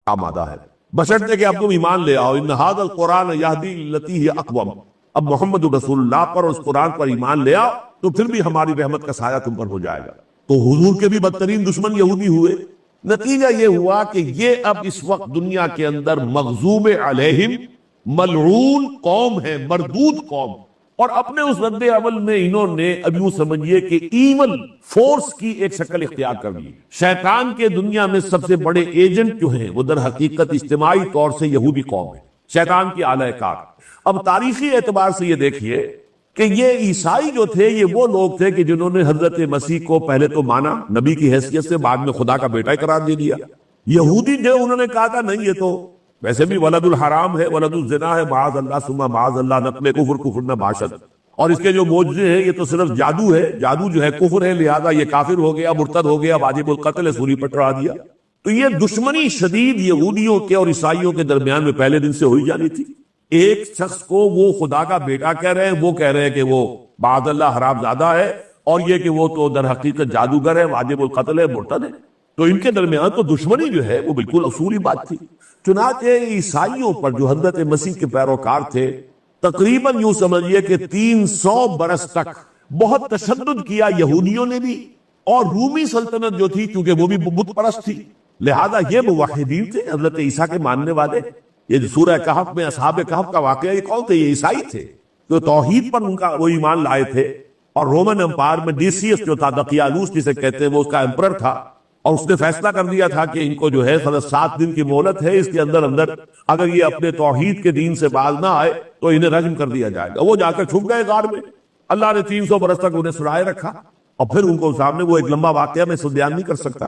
آمادہ ہے، بشرطے کہ اب تم ایمان لے آؤ۔ ان ھذا القرآن یہدی للتی ہی اقوم، اب محمد رسول اللہ پر اور اس قرآن پر ایمان لے آؤ تو پھر بھی ہماری رحمت کا سایہ تم پر ہو جائے گا۔ تو حضور کے بھی بدترین دشمن یہودی ہوئے۔ نتیجہ یہ ہوا کہ یہ اب اس وقت دنیا کے اندر مغضوب علیہم ملعون قوم ہے، مردود قوم، اور اپنے اس رد عمل میں انہوں نے اب یوں سمجھیے کہ ایول فورس کی ایک شکل اختیار کر لی۔ شیطان کے دنیا میں سب سے بڑے ایجنٹ جو ہیں وہ در حقیقت اجتماعی طور سے یہودی قوم ہے، شیطان کی اعلی کار۔ اب تاریخی اعتبار سے یہ دیکھیے کہ یہ عیسائی جو تھے یہ وہ لوگ تھے کہ جنہوں نے حضرت مسیح کو پہلے تو مانا نبی کی حیثیت سے، بعد میں خدا کا بیٹا قرار دے دیا۔ یہودی جو انہوں نے کہا تھا نہیں یہ تو ویسے بھی ولد الحرام ہے، ولد الزنا ہے، معاذ اللہ ثم معاذ اللہ، نقل کفر کفر نہ باشد، اور اس کے جو معجزے ہیں یہ تو صرف جادو ہے، جادو جو ہے کفر ہے، لہذا یہ کافر ہو گیا، مرتد ہو گیا، واجب القتل ہے، سولی پر چڑھا دیا۔ تو یہ دشمنی شدید یہودیوں کے اور عیسائیوں کے درمیان میں پہلے دن سے ہوئی جانی تھی۔ ایک شخص کو وہ خدا کا بیٹا کہہ رہے ہیں، وہ کہہ رہے ہیں کہ وہ معاذ اللہ حرام زادہ ہے، اور یہ کہ وہ تو در حقیقت جادوگر ہے، واجب القتل ہے، مرتد ہے۔ تو ان کے درمیان تو دشمنی جو ہے وہ بالکل اصولی بات تھی۔ چنانچہ عیسائیوں پر جو حضرت مسیح کے پیروکار تھے تقریباً یوں سمجھیے کہ 300 برس تک بہت تشدد کیا یہودیوں نے بھی، اور رومی سلطنت جو تھی کیونکہ وہ بھی بت پرست تھی، لہذا یہ موحدین تھے، حضرت عیسیٰ کے ماننے والے۔ یہ سورہ کہف میں اصحاب کہف کا واقعہ یہ کون تھے؟ یہ عیسائی تھے، تو توحید پر ان کا وہ ایمان لائے تھے۔ اور رومن امپائر میں ڈیسیس جو تھا، دقیانوس جسے کہتے ہیں، وہ اس کا امپرر تھا، اور اس نے فیصلہ کر دیا تھا کہ ان کو جو ہے 7 دن کی مہلت ہے، اس کے اندر اگر یہ اپنے توحید کے دین سے باز نہ آئے تو انہیں رجم کر دیا جائے گا۔ وہ جا کر چھپ گئے غار میں، اللہ نے 300 برس تک انہیں سلائے رکھا، اور پھر ان کو سامنے وہ ایک لمبا واقعہ میں بیان نہیں کر سکتا۔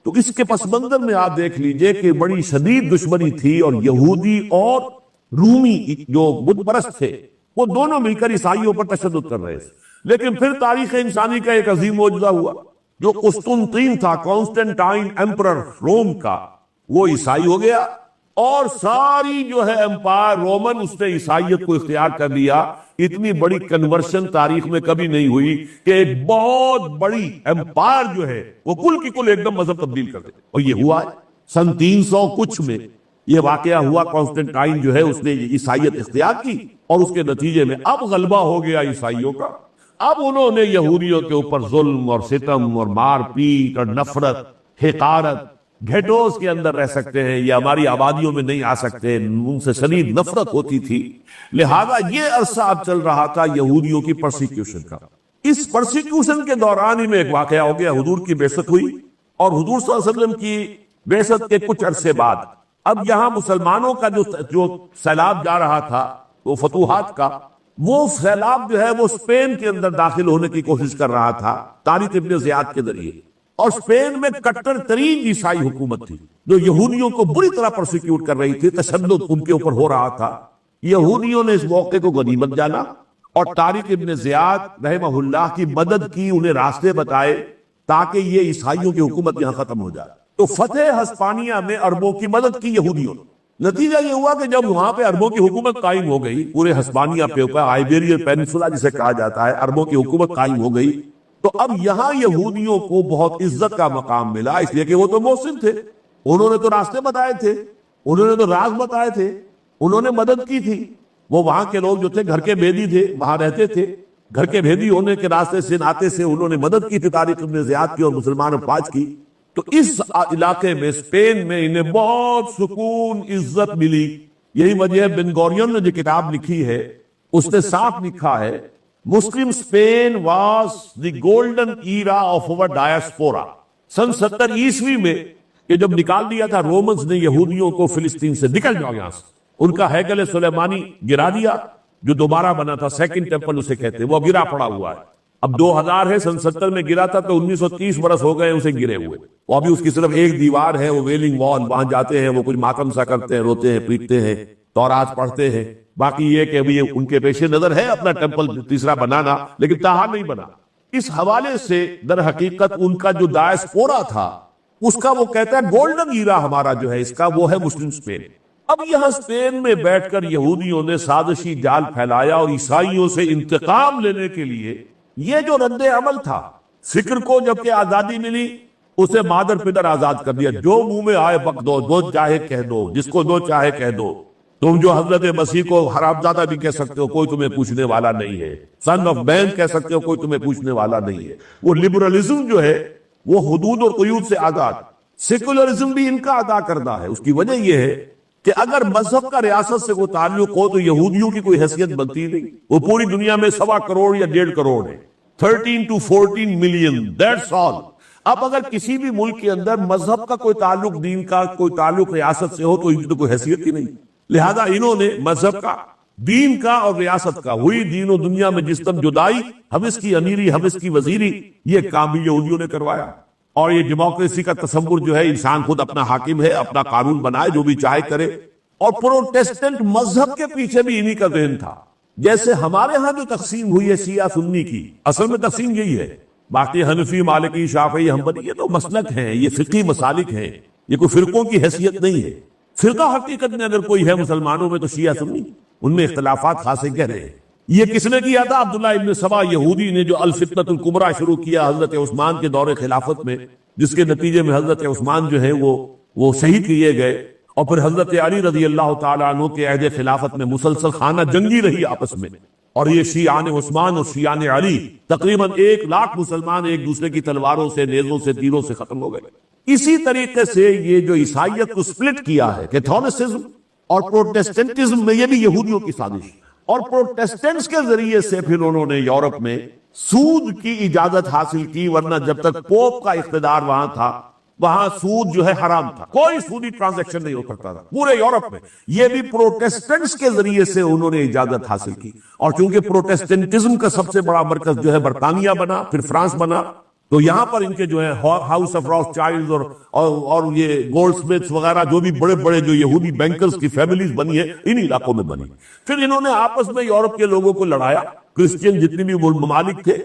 تو اس کے پس منظر میں آپ دیکھ لیجئے کہ بڑی شدید دشمنی تھی، اور یہودی اور رومی جو بت پرست تھے وہ دونوں مل کر عیسائیوں پر تشدد کر رہے تھے۔ لیکن پھر تاریخ انسانی کا ایک عظیم معجزہ ہوا، جو قسطنطین تھا، کانسٹنٹائن ایمپرر روم کا، وہ عیسائی ہو گیا، اور ساری جو ہے امپائر رومن اس نے عیسائیت کو اختیار کر لیا۔ اتنی بڑی کنورشن تاریخ میں کبھی نہیں ہوئی کہ ایک بہت بڑی امپائر جو ہے وہ کل کی کل ایک دم مذہب تبدیل کر دے، اور یہ ہوا ہے سن 300 کچھ میں یہ واقعہ ہوا۔ کانسٹنٹائن جو ہے اس نے عیسائیت اختیار کی، اور اس کے نتیجے میں اب غلبہ ہو گیا عیسائیوں کا۔ اب انہوں نے یہودیوں کے اوپر ظلم اور ستم اور مار پیٹ اور نفرت، حقارت، گھیٹوز کے اندر رہ سکتے ہیں یا ہماری آبادیوں میں نہیں آ سکتے، ان سے شدید نفرت ہوتی تھی۔ لہذا یہ عرصہ اب چل رہا تھا یہودیوں کی پرسیکیوشن کا۔ اس پرسیکیوشن کے دوران ہی میں ایک واقعہ ہو گیا، حضور کی بعثت ہوئی، اور حضور صلی اللہ علیہ وسلم کی بعثت کے کچھ عرصے بعد اب یہاں مسلمانوں کا جو سیلاب جا رہا تھا، وہ فتوحات کا، وہ سیلاب جو ہے وہ اسپین کے اندر داخل ہونے کی کوشش کر رہا تھا طارق ابن زیاد کے ذریعے، اور اسپین میں کٹر ترین عیسائی حکومت تھی جو یہودیوں کو بری طرح پرسیکیوٹ کر رہی تھی، تشدد ان کے اوپر ہو رہا تھا۔ یہودیوں نے اس موقع کو غنیمت جانا، اور طارق ابن زیاد رحمہ اللہ کی مدد کی، انہیں راستے بتائے تاکہ یہ عیسائیوں کی حکومت یہاں ختم ہو جائے۔ تو فتح ہسپانیہ میں عربوں کی مدد کی یہودیوں نے۔ نتیجہ یہ ہوا کہ جب وہاں پہ عربوں کی حکومت قائم ہو گئی، پورے ہسپانیہ پہ اوپر آئیبیرین پینسولا جسے کہا جاتا ہے، عربوں کی حکومت قائم ہو گئی، تو اب یہاں یہودیوں کو بہت عزت کا مقام ملا، اس لیے کہ وہ تو محسن تھے، انہوں نے تو راستے بتائے تھے، انہوں نے تو راز بتائے تھے، انہوں نے مدد کی تھی۔ وہ وہاں کے لوگ جو تھے گھر کے بھیدی تھے، وہاں رہتے تھے، گھر کے بھیدی ہونے کے راستے سے ناطے سے انہوں نے مدد کی تھی طارق ابن زیاد کی اور مسلمان افواج کی۔ تو اس علاقے میں اسپین میں انہیں بہت سکون، عزت ملی۔ یہی وجہ ہے بن گورین نے جو کتاب لکھی ہے اس نے صاف لکھا ہے، Muslim Spain was the golden era of our diaspora. سن 70 عیسوی میں کہ جب نکال دیا تھا رومنز نے یہودیوں کو فلسطین سے، نکل جاؤ یہاں سے، ان کا ہیکل سلیمانی گرا دیا جو دوبارہ بنا تھا، سیکنڈ ٹیمپل اسے کہتے ہیں، وہ گرا پڑا ہوا ہے۔ اب 2000 ہے، سن 70 میں گرا تھا تو 1930 برس ہو گئے اسے گرے ہوئے۔ وہ ابھی اس کی صرف ایک دیوار ہے، وہ ویلنگ وال، وہاں جاتے ہیں، وہ کچھ ماتم سا کرتے ہیں، روتے ہیں، پیٹتے ہیں، تورات پڑھتے ہیں۔ باقی یہ کہ ابھی ان کے پیش نظر ہے اپنا ٹیمپل تیسرا بنانا، لیکن تاہم نہیں بنا۔ اس حوالے سے در حقیقت ان کا جو ڈایاسپورا تھا اس کا وہ کہتا ہے گولڈن ایرا ہمارا جو ہے اس کا وہ ہے مسلم اسپین۔ اب یہاں اسپین میں بیٹھ کر یہودیوں نے سازشی جال پھیلایا اور عیسائیوں سے انتقام لینے کے لیے یہ جو رد عمل تھا، فکر کو جب کہ آزادی ملی اسے مادر پدر آزاد کر دیا، جو منہ میں آئے بک دو، جو چاہے کہہ دو، جس کو جو چاہے کہہ دو، تم جو حضرت مسیح کو حرامزادہ بھی کہہ سکتے ہو، کوئی تمہیں پوچھنے والا نہیں ہے، سن آف مین کہہ سکتے ہو، کوئی تمہیں پوچھنے والا نہیں ہے۔ وہ لبرلزم جو ہے وہ حدود اور قیود سے آزاد، سیکولرزم بھی ان کا ادا کردہ ہے۔ اس کی وجہ یہ ہے کہ اگر مذہب کا ریاست سے کوئی تعلق ہو تو یہودیوں کی کوئی حیثیت بنتی نہیں۔ وہ پوری دنیا میں 1.25 کروڑ یا 1.5 کروڑ ہے، 13 to 14 ملین، دیٹس آل۔ اب اگر کسی بھی ملک کے اندر مذہب کا کوئی تعلق، دین کا کوئی تعلق ریاست سے ہو تو ان کی تو کوئی حیثیت ہی نہیں۔ لہذا انہوں نے مذہب کا، دین کا اور ریاست کا، ہوئی دین و دنیا میں جس طرح جدائی، ہم اس کی امیری، ہم اس کی وزیری، یہ کام بھی یہودیوں نے کروایا۔ اور یہ ڈیموکریسی کا تصور جو ہے، انسان خود اپنا حاکم ہے، اپنا قانون بنائے، جو بھی چاہے کرے۔ اور پروٹیسٹنٹ مذہب کے پیچھے بھی انہی کا ذہن تھا۔ جیسے ہمارے ہاں جو تقسیم ہوئی ہے شیعہ سنی کی، اصل میں تقسیم یہی ہے۔ باقی حنفی، مالکی، شافعی، حنبلی، یہ تو مسلک ہیں، یہ فقہی مسالک ہیں، یہ کوئی فرقوں کی حیثیت نہیں ہے۔ فرقہ حقیقت میں اگر کوئی ہے مسلمانوں میں تو شیعہ سنی، ان میں اختلافات خاصے گہرے ہیں۔ یہ کس نے کیا تھا؟ عبداللہ ابن سبا یہودی نے، جو الفتنۃ الکبریٰ شروع کیا حضرت عثمان کے دور خلافت میں، جس کے نتیجے میں حضرت عثمان جو ہے وہ شہید کیے گئے، اور پھر حضرت علی رضی اللہ تعالیٰ عنہ کے عہد خلافت میں مسلسل خانہ جنگی رہی آپس میں۔ اور یہ شیعان عثمان اور شیعان علی، تقریباً 1 لاکھ مسلمان ایک دوسرے کی تلواروں سے، نیزوں سے، تیروں سے ختم ہو گئے۔ اسی طریقے سے یہ جو عیسائیت کو سپلٹ کیا ہے، کیتھولسزم اور پروٹیسٹنٹزم میں، یہ بھی یہودیوں کی سازش۔ اور پروٹیسٹنٹس کے ذریعے سے پھر انہوں نے یورپ میں سود کی اجازت حاصل کی، ورنہ جب تک پوپ کا اقتدار وہاں تھا، وہاں سود جو ہے حرام تھا، کوئی سودی ٹرانزیکشن نہیں ہو سکتا تھا پورے یورپ میں۔ یہ بھی پروٹیسٹنٹس کے ذریعے سے انہوں نے اجازت حاصل کی۔ اور چونکہ پروٹیسٹنٹزم کا سب سے بڑا مرکز جو ہے برطانیہ بنا، پھر فرانس بنا، تو یہاں پر ان کے جو ہے ہاؤس آف راس چائلڈ اور یہ گولڈ سمتھس وغیرہ، جو بھی بڑے بڑے جو یہودی بینکرز کی فیملیز بنی ہے، ان علاقوں میں بنی۔ پھر انہوں نے آپس میں یورپ کے لوگوں کو لڑایا، کرسچین جتنی بھی ممالک تھے،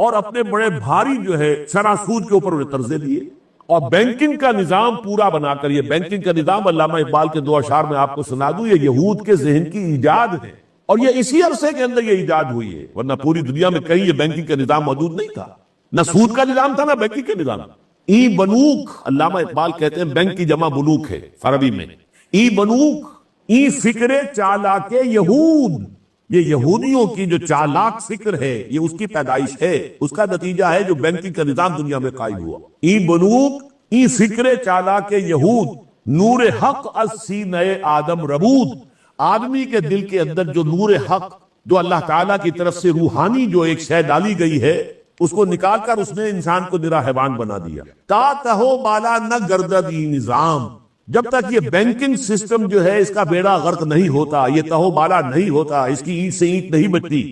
اور اپنے بڑے بھاری جو ہے شرح سود کے اوپر انہیں قرضے دیے، اور بینکنگ کا نظام پورا بنا کر، یہ بینکنگ کا نظام علامہ اقبال کے 2 اشعار میں آپ کو سنا دوں، یہ یہود کے ذہن کی ایجاد ہے، اور یہ اسی عرصے کے اندر یہ ایجاد ہوئی ہے، ورنہ پوری دنیا میں کہیں یہ بینکنگ کا نظام موجود نہیں تھا، نہ سود کا نظام تھا، نہ بینکنگ کا نظام۔ ای بنوک، علامہ اقبال کہتے ہیں بینک کی جمع بنوک ہے عربی میں، ای بنوک، ای فکر چالاک یہود، یہ یہودیوں کی جو چالاک فکر ہے، یہ اس کی پیدائش ہے، اس کا نتیجہ ہے جو بینکنگ کا نظام دنیا میں قائم ہوا۔ ای بنوک، ای فکر چالاک یہود، نور حق از سینہ آدم ربود، آدمی کے دل کے اندر جو نور حق، جو اللہ تعالیٰ کی طرف سے روحانی جو ایک شے ڈالی گئی ہے، اس کو نکال کر اس نے انسان کو نرا حیوان بنا دیا۔ تا تہو بالا نہ گردد ای نظام، جب تک یہ بینکنگ سسٹم جو ہے اس کا بیڑا غرق نہیں ہوتا، یہ تہو بالا نہیں ہوتا، اس کی اینٹ سے اینٹ نہیں بچتی،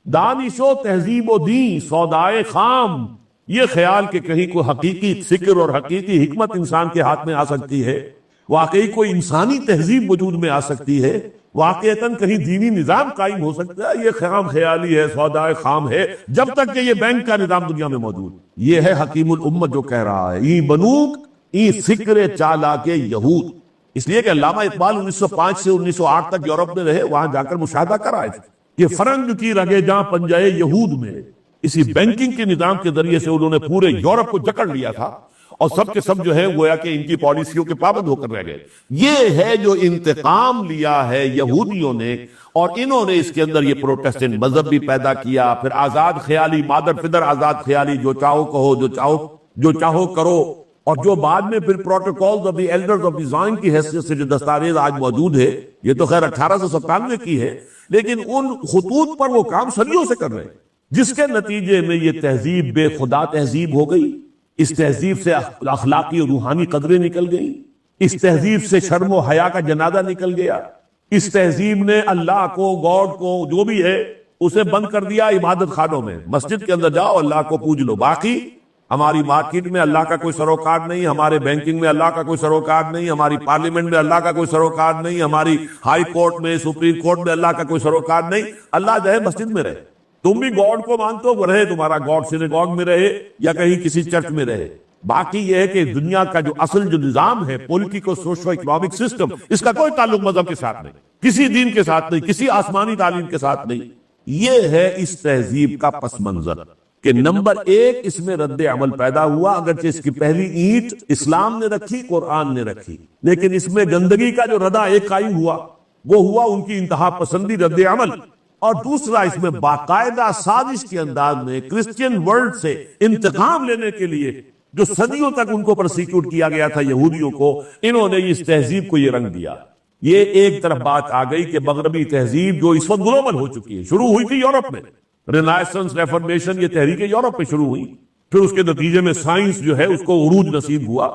دانش و تہذیب و دین سودائے خام، یہ خیال کہ کہیں کوئی حقیقی فکر اور حقیقی حکمت انسان کے ہاتھ میں آ سکتی ہے، واقعی کوئی انسانی تہذیب وجود میں آ سکتی ہے، واقعتاً کہیں دینی نظام قائم ہو سکتا ہے، یہ خام خیالی ہے، سودائے خام ہے، جب تک کہ یہ بینک کا نظام دنیا میں موجود۔ یہ ہے حکیم الامت جو کہہ رہا ہے، ای بنوک ای فکر چالاک یہود۔ اس لیے کہ علامہ اقبال 1905 سے 1908 تک یورپ میں رہے، وہاں جا کر مشاہدہ کر آئے تھے کہ فرنگ کی رگے جہاں پنجائے یہود میں، اسی بینکنگ کے نظام کے ذریعے سے انہوں نے پورے یورپ کو جکڑ لیا تھا، اور سب کے سب جو ہے گویا کہ ان کی پالیسیوں کے پابند ہو کر رہ گئے۔ یہ ہے جو انتقام لیا ہے یہودیوں نے، اور انہوں نے اس کے اندر یہ پروٹیسٹنٹ مذہب بھی پیدا کیا، پھر آزاد خیالی، مادر پدر آزاد خیالی، جو چاہو کہو، جو چاہو کرو، اور جو بعد میں پھر protocols of the elders of the Zion کی حیثیت سے جو دستاویز آج موجود ہے، یہ تو خیر 1897 کی ہے، لیکن ان خطوط پر وہ کام صدیوں سے کر رہے ہیں، جس کے نتیجے میں یہ تہذیب بے خدا تہذیب ہو گئی۔ اس تہذیب سے اخلاقی اور روحانی قدریں نکل گئیں، اس تہذیب سے شرم و حیا کا جنازہ نکل گیا، اس تہذیب نے اللہ کو، گاڈ کو، جو بھی ہے اسے بند کر دیا عبادت خانوں میں۔ مسجد کے اندر جاؤ، اللہ کو پوج لو، باقی ہماری مارکیٹ میں اللہ کا کوئی سروکار نہیں، ہمارے بینکنگ میں اللہ کا کوئی سروکار نہیں، ہماری پارلیمنٹ میں اللہ کا کوئی سروکار نہیں، ہماری ہائی کورٹ میں، سپریم کورٹ میں اللہ کا کوئی سروکار نہیں۔ اللہ جو ہے مسجد میں رہے، تم بھی گاڈ کو مانتے ہو، وہ رہے، تمہارا گاڈ سینیگوگ میں رہے یا کہیں کسی چرچ میں رہے۔ باقی یہ ہے کہ دنیا کا جو اصل جو نظام ہے، پولیٹیکو سوشو اکنامک سسٹم، اس کا کوئی تعلق مذہب کے ساتھ نہیں، کسی دین کے ساتھ نہیں، کسی آسمانی تعلیم کے ساتھ نہیں۔ یہ ہے اس تہذیب کا پس منظر۔ کہ نمبر ایک اس میں رد عمل پیدا ہوا، اگرچہ اس کی پہلی اینٹ اسلام نے رکھی، قرآن نے رکھی، لیکن اس میں گندگی کا جو ردہ ایک قائم ہوا وہ ہوا ان کی انتہا پسندی رد عمل، اور دوسرا اس میں باقاعدہ سازش کے انداز میں کرسچین ورلڈ سے انتقام لینے کے لیے جو صدیوں تک ان کو پرسیکیوٹ کیا گیا تھا یہودیوں کو، انہوں نے اس تہذیب کو یہ رنگ دیا۔ یہ ایک طرف بات آ گئی کہ مغربی تہذیب جو اس وقت گلوبل ہو چکی ہے، شروع ہوئی تھی یورپ میں، رینائسنس، ریفارمیشن، یہ تحریکیں یورپ میں شروع ہوئی، پھر اس کے نتیجے میں سائنس جو ہے اس کو عروج نصیب ہوا،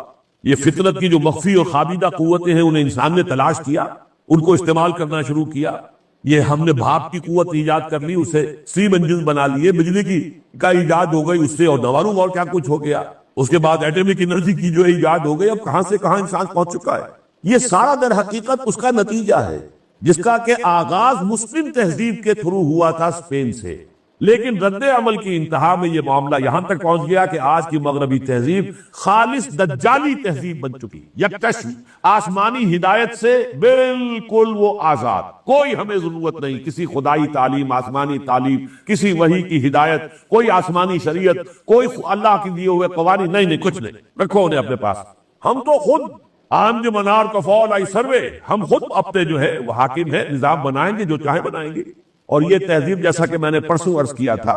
یہ فطرت کی جو مخفی اور خابیدہ قوتیں ہیں انہیں انسان نے تلاش کیا، ان کو استعمال کرنا شروع کیا، یہ ہم نے بھاپ کی قوت ایجاد کر لی، اسے اسٹیم انجن بنا لیے، بجلی کی کا ایجاد ہو گئی اس سے، اور نواروں اور کیا کچھ ہو گیا، اس کے بعد ایٹمک انرجی کی جو ایجاد ہو گئی، اب کہاں سے کہاں انسان پہنچ چکا ہے۔ یہ سارا در حقیقت اس کا نتیجہ ہے جس کا کہ آغاز مسلم تہذیب کے تھرو ہوا تھا اسپین سے، لیکن رد عمل کی انتہا میں یہ معاملہ یہاں تک پہنچ گیا کہ آج کی مغربی تہذیب خالص دجالی تہذیب بن چکی، یکتش آسمانی ہدایت سے بالکل وہ آزاد، کوئی ہمیں ضرورت نہیں کسی خدائی تعلیم، آسمانی تعلیم، کسی وحی کی ہدایت، کوئی آسمانی شریعت، کوئی اللہ کے دیے ہوئے قوانین، نہیں کچھ نہیں، رکھو انہیں اپنے پاس، ہم تو خود آمد منار کا فول آئی سروے، ہم خود اپنے جو ہے وہ حاکم ہے، نظام بنائیں گے جو چاہے بنائیں گے۔ اور یہ تہذیب جیسا کہ میں نے پرسوں عرض کیا تھا،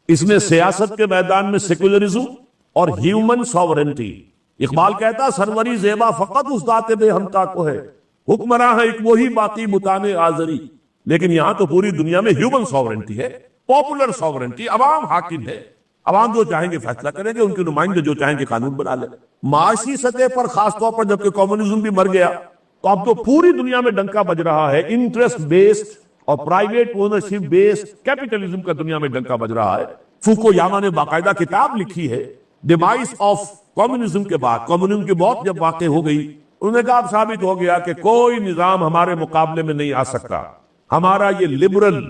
اس میں سیاست کے میدان میں سیکولرزم اور ہیومن ساورنٹی، اقبال کہتا سروری زیبا فقط اس ذات بے ہمتا کو ہے، حکمراں ہے ایک وہی باقی متانے آزری، لیکن یہاں تو پوری دنیا میں ہیومن ساورنٹی ہے، پاپولر ساورنٹی، عوام حاکم ہے، عوام جو چاہیں گے فیصلہ کریں گے، ان کے نمائندے جو چاہیں گے قانون بنا لیں۔ معاشی سطح پر خاص طور پر جبکہ کمیونزم بھی مر گیا تو اب تو پوری دنیا میں ڈنکا بج رہا ہے، انٹرسٹ بیسڈ اور پرائیویٹ اونرشپ بیسڈ کیپٹلزم کا دنیا میں ڈنکا بج رہا ہے۔ فوکویاما نے باقاعدہ کتاب لکھی ہے ڈیمائس آف کمیونزم کے بعد، کمیونزم کی موت جب واقع ہو گئی، انہوں نے کہا اب ثابت ہو گیا کہ کوئی نظام ہمارے مقابلے میں نہیں آ سکتا، ہمارا یہ لبرل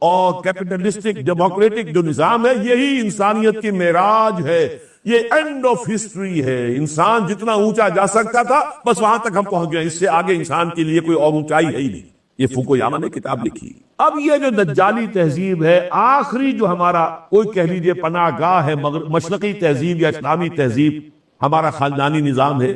اور کیپٹلسٹک ڈیموکریٹک جو نظام ہے یہی انسانیت کی معراج ہے، یہ اینڈ آف ہسٹری ہے، انسان جتنا اونچا جا سکتا تھا بس وہاں تک ہم پہنچ گئے، اس سے آگے انسان کے لیے کوئی اور اونچائی ہے ہی نہیں۔ یہ فوکویاما نے کتاب لکھی۔ اب یہ جو دجالی تہذیب ہے، آخری جو ہمارا کوئی کہہ لیجئے پناہ گاہ ہے مشرقی تہذیب یا اسلامی تہذیب، ہمارا خاندانی نظام ہے،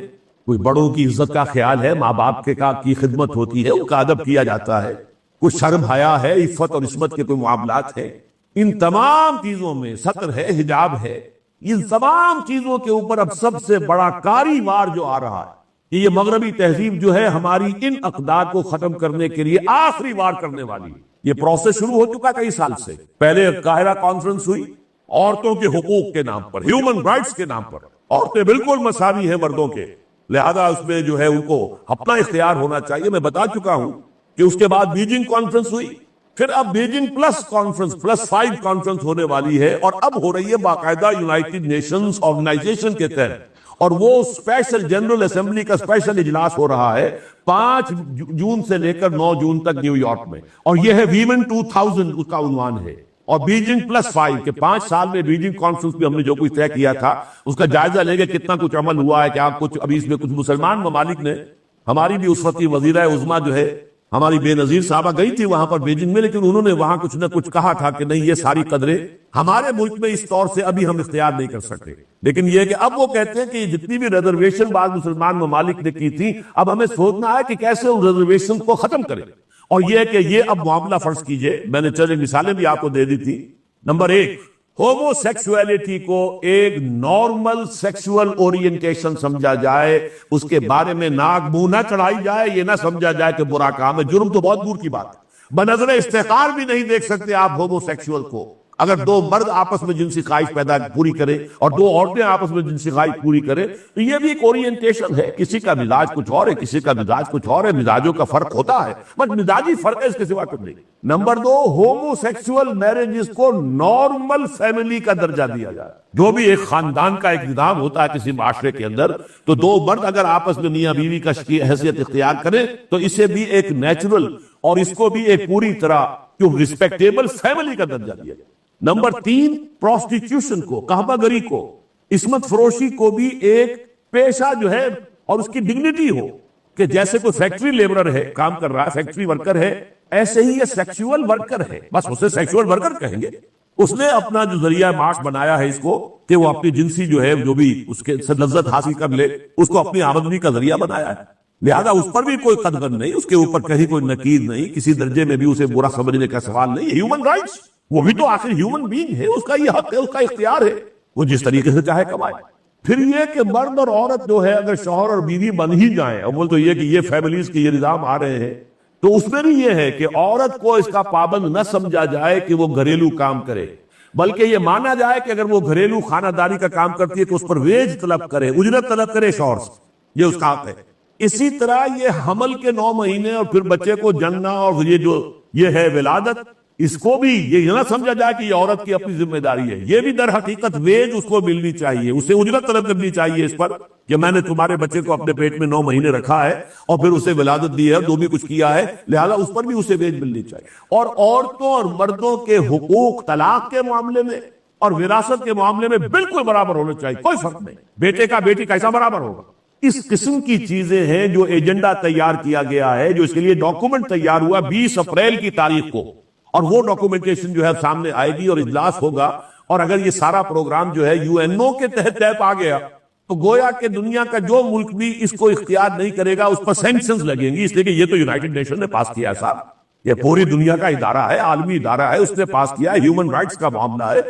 کوئی بڑوں کی عزت کا خیال ہے، ماں باپ کی خدمت ہوتی ہے، ان کا ادب کیا جاتا ہے، کوئی شرم حیا ہے، عفت اور عصمت کے کوئی معاملات ہیں، ان تمام چیزوں میں سطر ہے، حجاب ہے، ان تمام چیزوں کے اوپر اب سب سے بڑا کاری وار جو آ رہا ہے کہ یہ مغربی تہذیب جو ہے ہماری ان اقدار کو ختم کرنے کے لیے آخری وار کرنے والی ہے۔ یہ پروسیس شروع ہو چکا کئی سال سے، پہلے قاہرہ کانفرنس ہوئی عورتوں کے حقوق کے نام پر، ہیومن رائٹس کے نام پر، عورتیں بالکل مساوی ہیں مردوں کے، لہذا اس میں جو ہے ان کو اپنا اختیار ہونا چاہیے۔ میں بتا چکا ہوں کہ اس کے بعد بیجنگ کانفرنس ہوئی، پھر اب بیجنگ پلس کانفرنس +5 کانفرنس ہونے والی ہے، اور اب ہو رہی ہے باقاعدہ یونائٹڈ نیشنز آرگنائزیشن کے تحت، اور وہ اسپیشل جنرل اسمبلی کا اسپیشل اجلاس ہو رہا ہے 5 جون سے لے کر 9 جون تک نیو یارک میں، اور یہ ہے ویمن 2000 اس کا عنوان ہے، اور بیجنگ +5 کہ 5 سال میں بیجنگ کانفرنس میں ہم نے جو کچھ طے کیا تھا اس کا جائزہ لیں گے، کتنا کچھ عمل ہوا ہے، کیا کچھ ابھی اس میں کچھ مسلمان ممالک نے، ہماری بھی اس وقت کی وزیرہ عظمیٰ جو ہے ہماری بے نظیر صاحبہ گئی تھی وہاں پر بیجنگ میں، لیکن انہوں نے وہاں کچھ نہ کچھ کہا تھا کہ نہیں یہ ساری قدریں ہمارے ملک میں اس طور سے ابھی ہم اختیار نہیں کر سکتے، لیکن یہ کہ اب وہ کہتے ہیں کہ جتنی بھی ریزرویشن بعض مسلمان ممالک نے کی تھی اب ہمیں سوچنا ہے کہ کیسے ان ریزرویشن کو ختم کریں، اور یہ کہ یہ اب معاملہ فرض کیجئے، میں نے چند مثالیں بھی آپ کو دے دی تھی۔ نمبر 1، ہومو سیکسولیٹی کو ایک نارمل سیکسول اورینٹیشن سمجھا جائے، اس کے بارے میں ناک منہ نہ چڑھائی جائے، یہ نہ سمجھا جائے کہ برا کام ہے، جرم تو بہت دور کی بات ہے، بنظر استحقار بھی نہیں دیکھ سکتے آپ ہومو سیکسول کو۔ اگر 2 مرد آپس میں جنسی خواہش پوری کرے اور 2 عورتیں آپس میں جنسی خواہش پوری کرے تو یہ بھی ایک اورینٹیشن ہے، کسی کا مزاج کچھ اور ہے، کسی کا مزاج کچھ اور ہے، مزاجوں کا فرق ہوتا ہے، بس مزاجی فرق ہے، اس کے سوا کچھ نہیں۔ نمبر 2، ہومو سیکسول میرجز کو نارمل فیملی کا درجہ دیا جائے، جو بھی ایک خاندان کا ایک نظام ہوتا ہے کسی معاشرے کے اندر، تو 2 مرد اگر آپس میں میاں بیوی کا حیثیت اختیار کریں تو اسے بھی ایک نیچرل اور اس کو بھی ایک پوری طرح رسپیکٹیبل فیملی کا درجہ دیا جائے۔ نمبر 3، پروسٹیٹیوشن کو، قہبہ گری کو، عصمت فروشی کو بھی ایک پیشہ جو ہے اور اس کی ڈگنیٹی ہو، کہ جیسے کوئی فیکٹری لیبرر ہے، کام کر رہا ہے، فیکٹری ورکر ہے، ایسے ہی یہ سیکسول ورکر ہے، بس اسے سیکسول ورکر کہیں گے، اس نے اپنا جو ذریعہ معاش بنایا ہے اس کو کہ وہ اپنی جنسی جو ہے جو بھی اس کے سے لذت حاصل کر لے، اس کو اپنی آمدنی کا ذریعہ بنایا ہے، لہذا اس پر بھی کوئی قدغن نہیں، اس کے اوپر کہیں کوئی نکیر نہیں، کسی درجے میں بھی اسے برا سمجھنے کا سوال نہیں۔ ہیومن رائٹس، وہ بھی تو آخر ہیومن بینگ ہے، اس کا یہ حق ہے، اس کا اختیار ہے، وہ جس طریقے سے چاہے کمائے۔ پھر یہ کہ مرد اور عورت جو ہے اگر شوہر اور بیوی بن ہی جائیں، اول تو یہ کہ یہ فیملیز کے یہ نظام آ رہے ہیں، تو اس میں بھی یہ ہے کہ عورت کو اس کا پابند نہ سمجھا جائے کہ وہ گھریلو کام کرے، بلکہ یہ مانا جائے کہ اگر وہ گھریلو خانہ داری کا کام کرتی ہے تو اس پر ویج طلب کرے، اجرت طلب کرے شوہر سے، یہ اس کا حق ہے۔ اسی طرح یہ حمل کے 9 مہینے اور پھر بچے کو جننا اور یہ ہے ولادت، اس کو بھی یہ نہ سمجھا جائے کہ یہ عورت کی اپنی ذمہ داری ہے، یہ بھی در حقیقت ویج اس کو ملنی چاہیے، اسے اجرت طلب کرنی چاہیے اس پر کہ میں نے تمہارے بچے کو اپنے پیٹ میں 9 مہینے رکھا ہے اور پھر اسے ولادت دی ہے، جو بھی کچھ کیا ہے، لہذا اس پر بھی اسے ویج ملنی چاہیے۔ اور عورتوں اور مردوں کے حقوق طلاق کے معاملے میں اور وراثت کے معاملے میں بالکل برابر ہونا چاہیے، کوئی فرق نہیں، بیٹے کا بیٹی کا ایسا برابر ہوگا۔ اس قسم کی چیزیں ہیں جو ایجنڈا تیار کیا گیا ہے، جو اس کے لیے ڈاکومنٹ تیار ہوا 20 اپریل کی تاریخ کو، اور وہ ڈاکومنٹیشن جو ہے سامنے آئے گی اور اجلاس ہوگا، اور اگر یہ سارا پروگرام جو ہے UNO کے تحت طے پا گیا تو گویا کہ دنیا کا جو ملک بھی اس کو اختیار نہیں کرے گا اس پر سینکشنز لگیں گی، اس لیے کہ یہ تو یونائٹڈ نیشن نے پاس کیا ہے صاحب، یہ پوری دنیا کا ادارہ ہے، عالمی ادارہ ہے، اس نے پاس کیا ہے، ہیومن رائٹس کا معاملہ ہے۔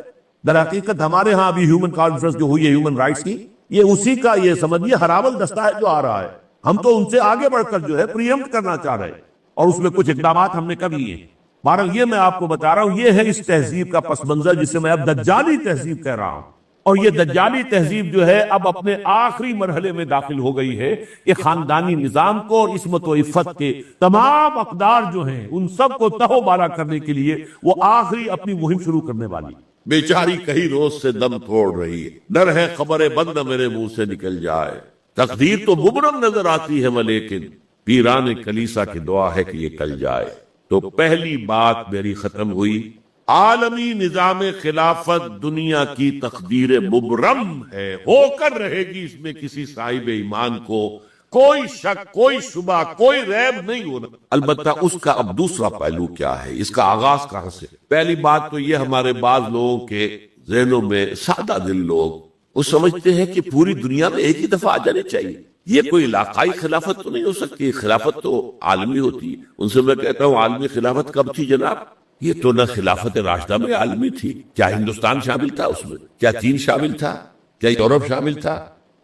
در حقیقت ہمارے ہاں ابھی ہیومن کانفرنس جو ہوئی ہے ہیومن رائٹس کی، یہ اسی کا یہ سمجھیے ہراول دستہ ہے جو آ رہا ہے، ہم تو ان سے آگے بڑھ کر جو ہے پریمپٹ کرنا چاہ رہے ہیں، اور اس میں کچھ اقدامات ہم نے کر لیے ہیں۔ بہرحال یہ میں آپ کو بتا رہا ہوں، یہ ہے اس تہذیب کا پس منظر جسے میں اب دجالی تہذیب کہہ رہا ہوں، اور یہ دجالی تہذیب جو ہے اب اپنے آخری مرحلے میں داخل ہو گئی ہے کہ خاندانی نظام کو اور عصمت و عفت کے تمام اقدار جو ہیں ان سب کو تہو بالا کرنے کے لیے وہ آخری اپنی مہم شروع کرنے والی۔ بیچاری کئی روز سے دم توڑ رہی ہے، ڈر ہے خبر بند نہ میرے منہ سے نکل جائے، تقدیر تو مبرم نظر آتی ہے لیکن پیران کلیسا کی دعا ہے کہ یہ کل جائے۔ تو پہلی بات میری ختم ہوئی، عالمی نظام خلافت دنیا کی تقدیر مبرم ہے، ہو کر رہے گی، اس میں کسی صاحب ایمان کو کوئی شک، کوئی شبہ، کوئی ریب نہیں ہونا۔ البتہ اس کا اب دوسرا پہلو کیا ہے، اس کا آغاز کہاں سے؟ پہلی بات تو یہ ہمارے بعض لوگوں کے ذہنوں میں، سادہ دل لوگ وہ سمجھتے ہیں کہ پوری دنیا میں ایک ہی دفعہ آ جانے چاہیے، یہ کوئی علاقائی خلافت تو نہیں ہو سکتی، خلافت تو عالمی ہوتی ہے۔ ان سے میں کہتا ہوں عالمی خلافت کب تھی جناب؟ یہ تو نہ خلافت راشدہ میں عالمی تھی، کیا ہندوستان شامل تھا اس میں؟ کیا چین شامل تھا؟ کیا یورپ شامل تھا؟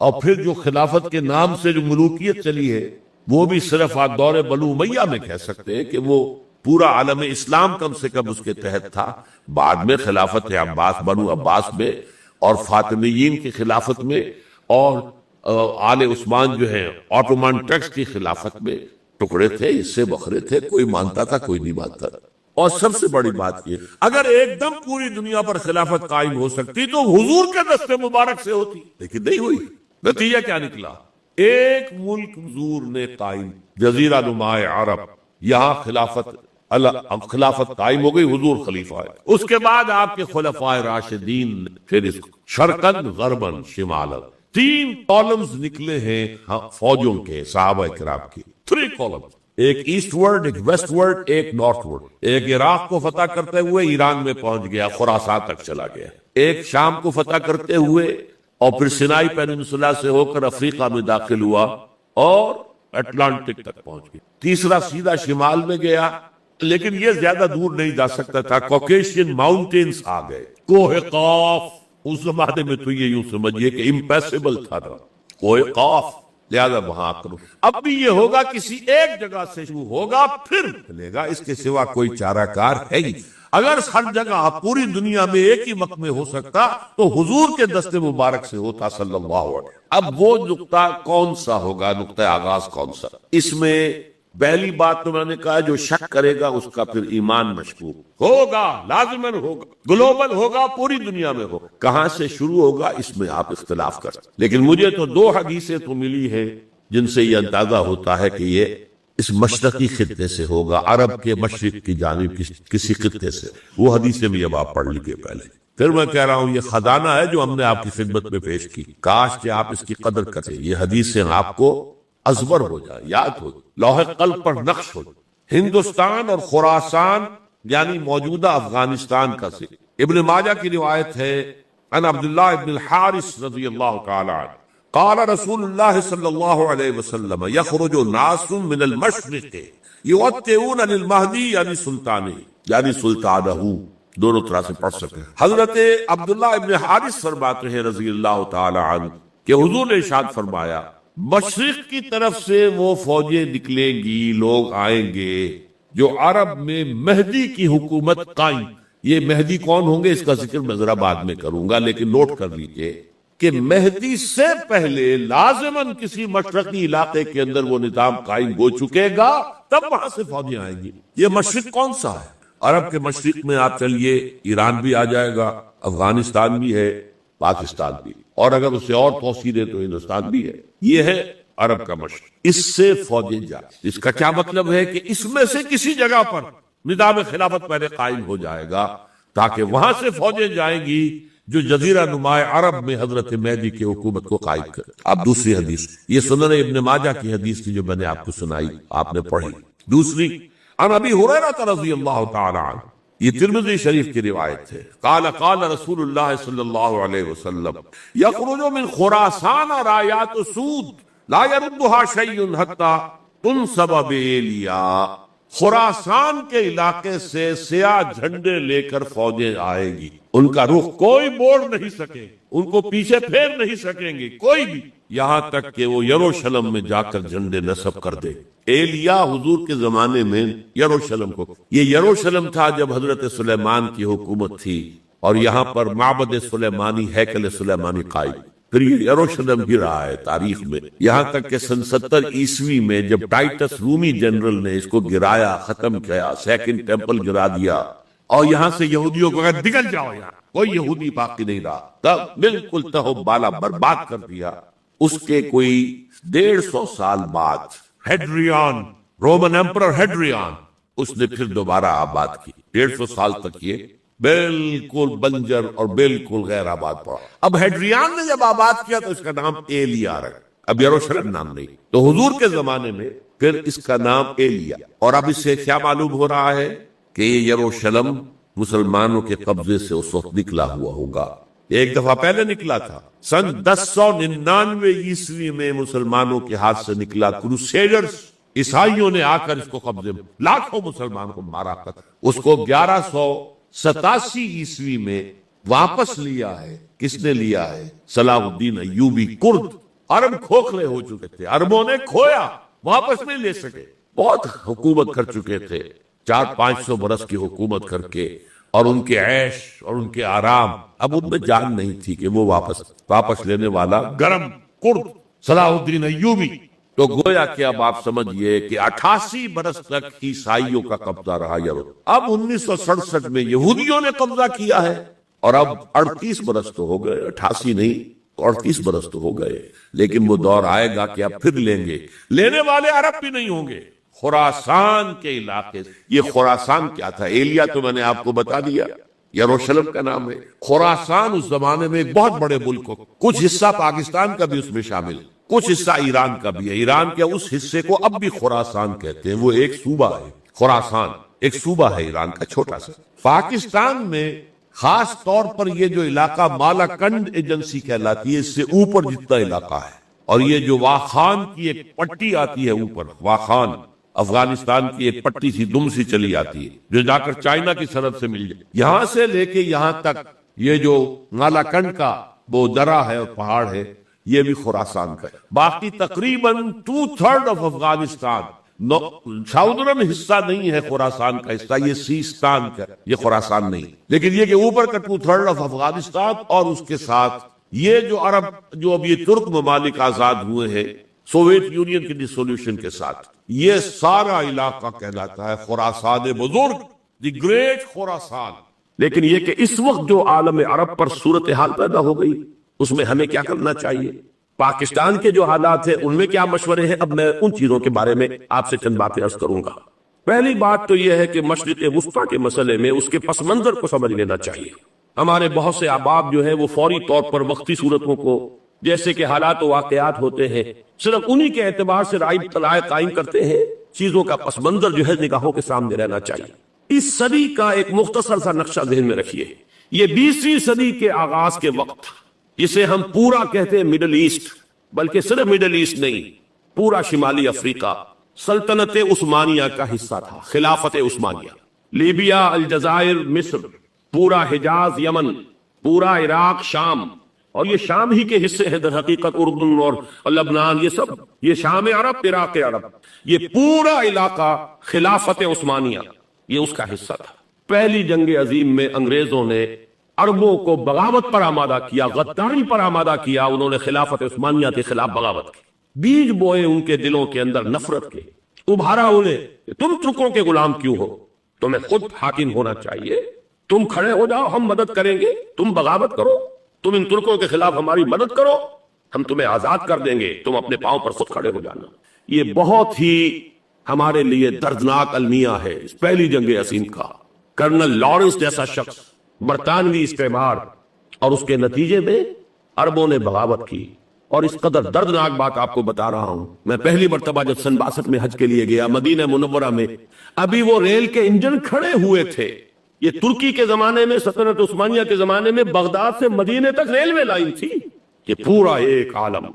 اور پھر جو خلافت کے نام سے جو ملوکیت چلی ہے وہ بھی صرف آپ دور بنو امیہ میں کہہ سکتے ہیں کہ وہ پورا عالم اسلام کم سے کم اس کے تحت تھا۔ بعد میں خلافت عباس، بنو عباس میں اور فاطمیین کی خلافت میں اور آل عثمان جو ہے آٹومان ٹرکس کی خلافت میں ٹکڑے تھے، اس سے بکھرے تھے، کوئی مانتا تھا کوئی نہیں مانتا تھا۔ اور سب سے بڑی بات یہ، اگر ایک دم پوری دنیا پر خلافت قائم ہو سکتی تو حضور کے دست مبارک سے ہوتی، لیکن نہیں ہوئی۔ نتیجہ کیا نکلا؟ ایک ملک حضور نے قائم، جزیرہ نما عرب، یہاں خلافت قائم ہو گئی، حضور خلیفہ ہے۔ اس کے بعد آپ کے خلفائے راشدین پھر اس شرقاً غرباً شمالاً 3 کالمز نکلے ہیں فوجوں کے، صحابہ کرام کی 3 کالمز، ایک ایسٹ ورڈ، ایک ویسٹ ورڈ، ایک نارتھ ورڈ۔ ایک عراق کو فتح کرتے ہوئے ایران میں پہنچ گیا، خراسان تک چلا گیا، ایک شام کو فتح کرتے ہوئے اور پھر سینائی پیننسولا سے ہو کر افریقہ میں داخل ہوا اور اٹلانٹک تک پہنچ گیا، تیسرا سیدھا شمال میں گیا، لیکن یہ زیادہ دور نہیں جا سکتا تھا، کوکیشین ماؤنٹینز آ گئے، کوہ قاف، اس زمانے میں تو یہ یوں سمجھیے کہ امپیسیبل تھا نا کوہ قاف، لہذا وہاں کرو۔ اب بھی یہ ہوگا کسی ایک جگہ سے شروع ہوگا پھر چلے گا، اس کے سوا کوئی چارہ کار ہے ہی۔ اگر ہر جگہ پوری دنیا میں ایک ہی وقت میں ہو سکتا تو حضور کے دست مبارک سے ہوتا صلی اللہ علیہ وسلم۔ اب وہ نقطہ کون سا ہوگا، نقطہ آغاز کون سا؟ اس میں پہلی بات تو میں نے کہا جو شک کرے گا اس کا پھر ایمان مشکوک ہوگا، لازماً ہوگا، گلوبل ہوگا، پوری دنیا میں ہوگا۔ کہاں سے شروع ہوگا اس میں آپ اختلاف کر سکتے، لیکن مجھے تو 2 حدیثیں تو ملی ہے جن سے یہ اندازہ ہوتا ہے کہ یہ اس مشرقی خطے سے ہوگا، عرب کے مشرق کی جانب کسی خطے سے۔ وہ حدیثیں بھی اب آپ پڑھ لیجیے پہلے۔ پھر میں کہہ رہا ہوں یہ خزانہ ہے جو ہم نے آپ کی خدمت میں پیش کی، کاش کہ آپ اس کی قدر کریں، یہ حدیثیں آپ کو ازبر ہو جائے، یاد ہو، لوح قلب پر نقش ہو۔ ہندوستان اور خراسان یعنی موجودہ افغانستان کا ابن ماجہ کی روایت ہے عن عبداللہ ابن الحارث رضی اللہ تعالی عنہ قال رسول اللہ صلی اللہ علیہ وسلم یخرج ناس من المشرق یوطئون للمہدی یعنی سلطانی یعنی سلطانہ، دونوں طرح سے پڑھ سکتے ہیں۔ حضرت عبداللہ ابن حارث فرماتے ہیں رضی اللہ تعالی عنہ کہ حضور نے ارشاد فرمایا مشرق کی طرف سے وہ فوجیں نکلیں گی، لوگ آئیں گے جو عرب میں مہدی کی حکومت قائم۔ یہ مہدی کون ہوں گے اس کا ذکر میں ذرا بعد میں کروں گا، لیکن نوٹ کر لیجئے کہ مہدی سے پہلے لازماً کسی مشرقی علاقے کے اندر وہ نظام قائم ہو چکے گا، تب وہاں سے فوجیں آئیں گی۔ یہ مشرق کون سا ہے؟ عرب کے مشرق میں آپ چلیے ایران بھی آ جائے گا، افغانستان بھی ہے، پاکستان بھی، اور اگر اسے اور توسیع دے تو ہندوستان بھی ہے۔ یہ ہے عرب کا مشرق، اس سے فوجیں جائیں۔ اس کا کیا مطلب ہے کہ اس میں سے کسی جگہ پر نظام خلافت پہلے قائم ہو جائے گا تاکہ وہاں سے فوجیں جائیں گی جو جزیرہ نما عرب میں حضرت مہدی کی حکومت کو قائم کرے۔ اب دوسری حدیث، یہ سنن ابن ماجہ کی حدیث تھی جو میں نے آپ کو سنائی، آپ نے پڑھی۔ دوسری عن ابی ہریرہ رضی اللہ تعالی عنہ، یہ ترمذی شریف کی روایت ہے، قال قال رسول اللہ صلی اللہ علیہ وسلم یخرج من خراسان رایات سود لا يردها شیء حتی تنصب بإیلیا۔ خراسان کے علاقے سے سیاہ جھنڈے لے کر فوجیں آئے گی، ان کا رخ کوئی موڑ نہیں سکے، ان کو پیچھے پھیر نہیں سکیں گے کوئی بھی، یہاں تک کہ وہ یروشلم میں جا کر جھنڈے نصب کر دے۔ ایلیا حضور کے زمانے میں یروشلم کو، یہ یروشلم تھا جب حضرت سلیمان کی حکومت تھی، اور یہاں پر معبد سلیمانی، ہیکل سلیمانی قائم، پھر یہ یروشلم بھی رہا ہے تاریخ میں، یہاں تک کہ سن 70 عیسوی میں جب ٹائٹس رومی جنرل نے اس کو گرایا، ختم کیا، سیکنڈ ٹیمپل گرا دیا، اور یہاں سے یہودیوں کو کہا نکل جاؤ، یہاں کوئی یہودی باقی نہیں رہا، تب بالکل تہو بالا برباد کر دیا۔ اس کے کوئی 150 سال بعد ہیڈریان، رومن ایمپرر ہیڈریان، اس نے پھر دوبارہ آباد کی۔ 150 سال تک یہ بالکل بنجر اور بالکل غیر آباد پڑا۔ اب ہیڈریان نے جب آباد کیا تو اس کا نام ایلیا رکھا، اب یروشلم نام نہیں۔ تو حضور کے زمانے میں پھر اس کا نام ایلیا، اور اب اس سے کیا معلوم ہو رہا ہے کہ یہ یروشلم مسلمانوں کے قبضے سے اس وقت نکلا ہوا ہوگا۔ ایک دفعہ پہلے نکلا تھا، سن 1099 عیسوی میں مسلمانوں کے ہاتھ سے نکلا، کروسیڈرز عیسائیوں نے آ کر اس کو قبضے میں، لاکھوں مسلمان کو مارا کر اس کو 1187 عیسوی میں واپس لیا ہے۔ کس نے لیا ہے؟ صلاح الدین ایوبی، کرد۔ عرب کھوکھلے ہو چکے تھے، عربوں نے کھویا، واپس نہیں لے سکے، بہت حکومت کر چکے تھے، 400-500 برس کی حکومت کر کے، اور ان کے عیش اور ان کے آرام، اب ان میں جان نہیں تھی کہ وہ واپس لینے والا گرم کرد صلاح الدین ایوبی۔ تو گویا کہ اب آپ سمجھئے کہ 88 برس تک عیسائیوں کا قبضہ رہا یورپ۔ اب 1967 میں یہودیوں نے قبضہ کیا ہے، اور اب 38 برس تو ہو گئے، 88 نہیں 38 برس تو ہو گئے، لیکن وہ دور آئے گا کہ اب پھر لیں گے، لینے والے عرب بھی نہیں ہوں گے۔ خراسان کے علاقے، یہ خراسان کیا تھا؟ ایلیا تو میں نے آپ کو بتا دیا، یروشلم کا نام ہے۔ خراسان اس زمانے میں ایک بہت بڑے ملک، کچھ حصہ پاکستان کا بھی اس میں شامل، کچھ حصہ ایران کا بھی ہے۔ ایران کے اس حصے کو اب بھی خراسان کہتے ہیں، وہ ایک صوبہ ہے۔ خراسان ایک صوبہ ہے ایران کا چھوٹا سا۔ پاکستان میں خاص طور پر یہ جو علاقہ مالاکنڈ ایجنسی کہلاتی ہے، اس سے اوپر جتنا علاقہ ہے، اور یہ جو واخان کی ایک پٹی آتی ہے اوپر، واخان افغانستان کی ایک پٹی سی دم سی چلی آتی ہے جو جا کر چائنا کی سرحد سے مل جائے، یہاں سے لے کے یہاں تک یہ جو مالاکنڈ کا وہ درہ ہے اور پہاڑ ہے، یہ بھی خراسان کا ہے۔ باقی تقریباً 2/3 آف افغانستان، ساؤدرن حصہ نہیں ہے خراسان کا حصہ، یہ سیستان کا، یہ خراسان نہیں، لیکن یہ کہ اوپر کا 2/3 آف افغانستان، اور اس کے ساتھ یہ جو عرب، جو اب یہ ترک ممالک آزاد ہوئے ہیں سوویت یونین کی ڈسولوشن کے ساتھ، یہ سارا علاقہ کہلاتا ہے خراسان بزرگ، دی گریٹ خراسان۔ لیکن یہ کہ اس وقت جو عالم عرب پر صورتحال پیدا ہو گئی، اس میں ہمیں کیا کرنا چاہیے؟ پاکستان کے جو حالات ہیں ان میں کیا مشورے ہیں؟ اب میں ان چیزوں کے بارے میں آپ سے چند باتیں عرض کروں گا۔ پہلی بات تو یہ ہے کہ مشرق وسطیٰ کے مسئلے میں اس کے پس منظر کو سمجھ لینا چاہیے۔ ہمارے بہت سے احباب جو ہیں وہ فوری طور پر وقتی صورتوں کو، جیسے کہ حالات و واقعات ہوتے ہیں، صرف انہی کے اعتبار سے رائے اطلاع قائم کرتے ہیں۔ چیزوں کا پس منظر جو ہے نگاہوں کے سامنے رہنا چاہیے۔ اس صدی کا ایک مختصر سا نقشہ ذہن میں رکھیے یہ 20ویں صدی کے آغاز کے وقت جسے ہم پورا کہتے ہیں مڈل ایسٹ، بلکہ صرف مڈل ایسٹ نہیں، پورا شمالی افریقہ سلطنت عثمانیہ کا حصہ تھا، خلافت عثمانیہ، لیبیا، الجزائر، مصر، پورا حجاز، یمن، پورا عراق، شام، اور یہ شام ہی کے حصے ہیں در حقیقت، اردن اور لبنان، یہ سب، یہ شام عرب، عراق عرب، یہ پورا علاقہ خلافت عثمانیہ یہ اس کا حصہ تھا۔ پہلی جنگ عظیم میں انگریزوں نے عربوں کو بغاوت پر آمادہ کیا، غداری پر آمادہ کیا، انہوں نے خلافت عثمانیہ کے خلاف بغاوت کی، بیج بوئے ان کے دلوں کے اندر نفرت کے، ابھارا انہیں کہ تم ترکوں کے غلام کیوں ہو، تمہیں خود حاکم ہونا چاہیے، تم کھڑے ہو جاؤ، ہم مدد کریں گے، تم بغاوت کرو، تم ان ترکوں کے خلاف ہماری مدد کرو، ہم تمہیں آزاد کر دیں گے، تم اپنے پاؤں پر خود کھڑے ہو جانا۔ یہ بہت ہی ہمارے لیے دردناک المیہ ہے اس پہلی جنگ عظیم کا۔ کرنل لارنس جیسا شخص، برطانوی استعمار، اور اس کے نتیجے میں عربوں نے بغاوت کی۔ اور اس قدر دردناک بات آپ کو بتا رہا ہوں، میں پہلی مرتبہ جب سن 62 میں حج کے لیے گیا مدینہ منورہ میں، ابھی وہ ریل کے انجن کھڑے ہوئے تھے۔ یہ ترکی کے زمانے میں، سلطنت عثمانیہ کے زمانے میں بغداد سے مدینے تک ریلوے لائن تھی۔ یہ پورا ایک عالم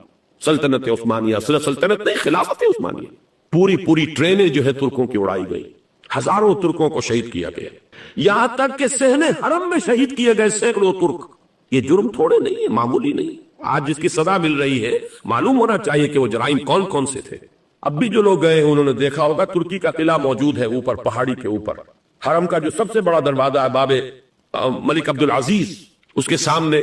سلطنت عثمانیہ، صرف سلطنت نہیں، خلافت عثمانیہ، پوری ٹرینیں جو ہے ترکوں کی اڑائی گئی، ہزاروں ترکوں کو شہید کیا گیا، یہاں تک کہ صحن حرم میں شہید کیے گئے سینکڑوں ترک۔ یہ جرم تھوڑے نہیں ہے، معمولی نہیں۔ آج جس کی سزا مل رہی ہے، معلوم ہونا چاہیے کہ وہ جرائم کون کون سے تھے۔ اب بھی جو لوگ گئے ہیں انہوں نے دیکھا ہوگا، ترکی کا قلعہ موجود ہے اوپر پہاڑی کے اوپر، حرم کا جو سب سے بڑا دروازہ ہے باب ملک عبدالعزیز، اس کے سامنے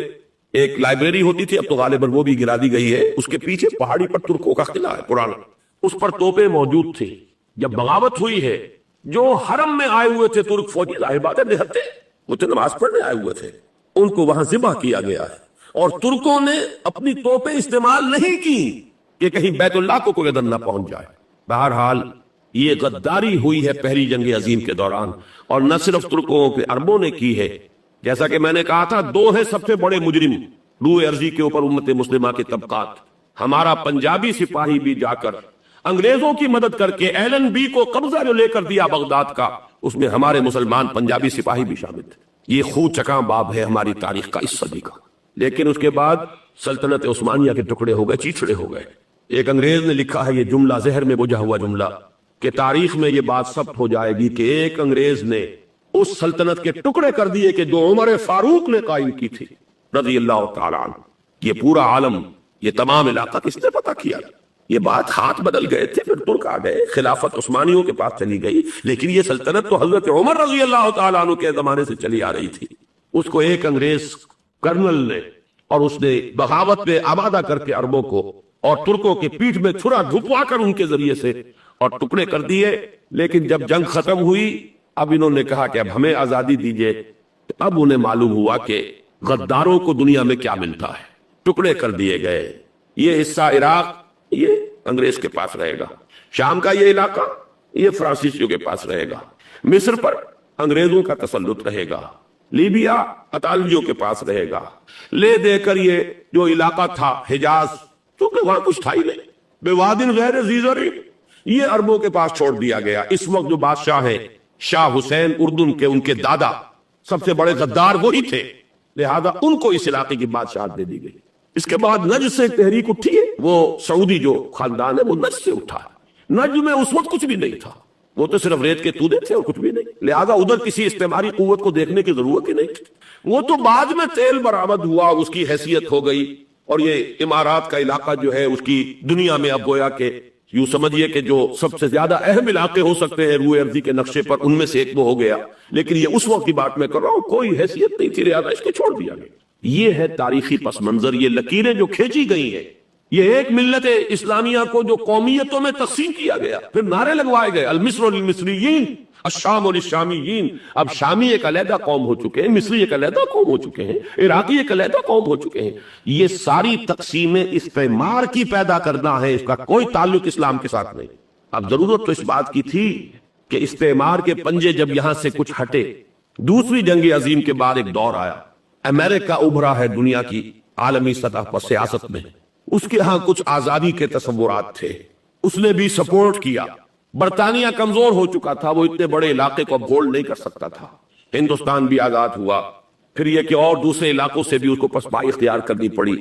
ایک لائبریری ہوتی تھی، اب تو غالباً وہ بھی گرا دی گئی ہے، اس کے پیچھے پہاڑی پر ترکوں کا قلعہ ہے پرانا، اس پر توپیں موجود تھی۔ جب بغاوت ہوئی ہے، جو حرم میں آئے ہوئے تھے ترک فوجی، ظاہر بات ہے نہتے، وہ تو نماز پڑھنے آئے ہوئے تھے، ان کو وہاں ذبح کیا گیا ہے، اور ترکوں نے اپنی توپیں استعمال نہیں کی کہ کہیں بیت اللہ کو کوئی ادھر نہ پہنچ جائے۔ بہرحال یہ غداری ہوئی ہے پہلی جنگ عظیم کے دوران، اور نہ صرف ترکوں کے، عربوں نے کی ہے۔ جیسا کہ میں نے کہا تھا، دو ہیں سب سے بڑے مجرم روئے ارضی کے اوپر امت مسلمہ کے طبقات۔ ہمارا پنجابی سپاہی بھی جا کر انگریزوں کی مدد کر کے ایلن بی کو قبضہ جو لے کر دیا بغداد کا، اس میں ہمارے مسلمان پنجابی سپاہی بھی شامل تھے۔ یہ خوں چکاں باب ہے ہماری تاریخ کا اس صدی کا۔ لیکن اس کے بعد سلطنت عثمانیہ کے ٹکڑے ہو گئے، چیچڑے ہو گئے۔ ایک انگریز نے لکھا ہے، یہ جملہ ذہن میں بجھا ہوا جملہ، کہ تاریخ میں یہ بات ثبت ہو جائے گی کہ ایک انگریز نے اس سلطنت کے ٹکڑے کر دیے کہ جو عمر فاروق نے قائم کی تھی رضی اللہ تعالیٰ عنہ۔ یہ پورا عالم، یہ تمام علاقہ کس نے پتہ کیا؟ یہ بات ہاتھ بدل گئے تھے، پھر ترک آ گئے، خلافت عثمانیوں کے پاس چلی گئی، لیکن یہ سلطنت تو حضرت عمر رضی اللہ تعالیٰ عنہ کے زمانے سے چلی آ رہی تھی۔ اس کو ایک انگریز کرنل نے، اور اس نے بغاوت پہ آمادہ کر کے عربوں کو اور ترکوں کے پیٹھ میں چھرا گھپوا کر ان کے ذریعے سے اور ٹکڑے کر دیے۔ لیکن جب جنگ ختم ہوئی، اب انہوں نے کہا کہ اب ہمیں آزادی دیجئے۔ اب انہیں معلوم ہوا کہ غداروں کو دنیا میں کیا ملتا ہے، ٹکڑے کر دیے گئے۔ یہ حصہ عراق یہ انگریز کے پاس رہے گا، شام کا یہ علاقہ یہ فرانسیسیوں کے پاس رہے گا، مصر پر انگریزوں کا تسلط رہے گا، لیبیا اطالویوں کے پاس رہے گا، لے دے کر یہ جو علاقہ تھا حجاز، کیونکہ وہاں کچھ تھا ہی نہیں، بوادن غیر ذی زرع، یہ عربوں کے پاس چھوڑ دیا گیا۔ اس وقت جو بادشاہ ہیں شاہ حسین اردن کے، ان کے دادا سب سے بڑے غدار وہی تھے، لہذا ان کو اس علاقے کی بادشاہت دے دی گئی۔ اس کے بعد نجد سے ایک تحریک اٹھی ہے، وہ سعودی جو خاندان ہے وہ نجد سے اٹھا ہے۔ نجد میں اس وقت کچھ بھی نہیں تھا، وہ تو صرف ریت کے تودے تھے اور کچھ بھی نہیں، لہذا ادھر کسی استعماری قوت کو دیکھنے کی ضرورت ہی نہیں تھی۔ وہ تو بعد میں تیل برآمد ہوا، اس کی حیثیت ہو گئی، اور یہ امارات کا علاقہ جو ہے اس کی دنیا میں اب گویا کہ یوں سمجھیے کہ جو سب سے زیادہ اہم علاقے ہو سکتے ہیں روئے ارضی کے نقشے پر، ان میں سے ایک وہ ہو گیا۔ لیکن یہ اس وقت کی بات میں کر رہا ہوں، کوئی حیثیت نہیں تھی، لہذا اس کو چھوڑ دیا گیا۔ یہ ہے تاریخی پس منظر، یہ لکیریں جو کھینچی گئی ہیں، یہ ایک ملت اسلامیہ کو جو قومیتوں میں تقسیم کیا گیا، پھر نعرے لگوائے گئے، المصر للمصریین، الشام للشامیین۔ اب شامی ایک علیحدہ قوم ہو چکے ہیں، مصری ایک علیحدہ قوم ہو چکے ہیں، عراقی ایک علیحدہ قوم ہو چکے ہیں۔ یہ ساری تقسیمیں استعمار کی پیدا کرنا ہے، اس کا کوئی تعلق اسلام کے ساتھ نہیں۔ اب ضرورت تو اس بات کی تھی کہ استعمار کے پنجے جب یہاں سے کچھ ہٹے، دوسری جنگ عظیم کے بعد ایک دور آیا، امریکہ ابھرا ہے دنیا کی عالمی سطح پر سیاست میں، اس کے ہاں کچھ آزادی کے تصورات تھے، اس نے بھی سپورٹ کیا۔ برطانیہ کمزور ہو چکا تھا، وہ اتنے بڑے علاقے کو اب ہولڈ نہیں کر سکتا تھا۔ ہندوستان بھی آزاد ہوا، پھر یہ کہ اور دوسرے علاقوں سے بھی اس کو پسپائی اختیار کرنی پڑی.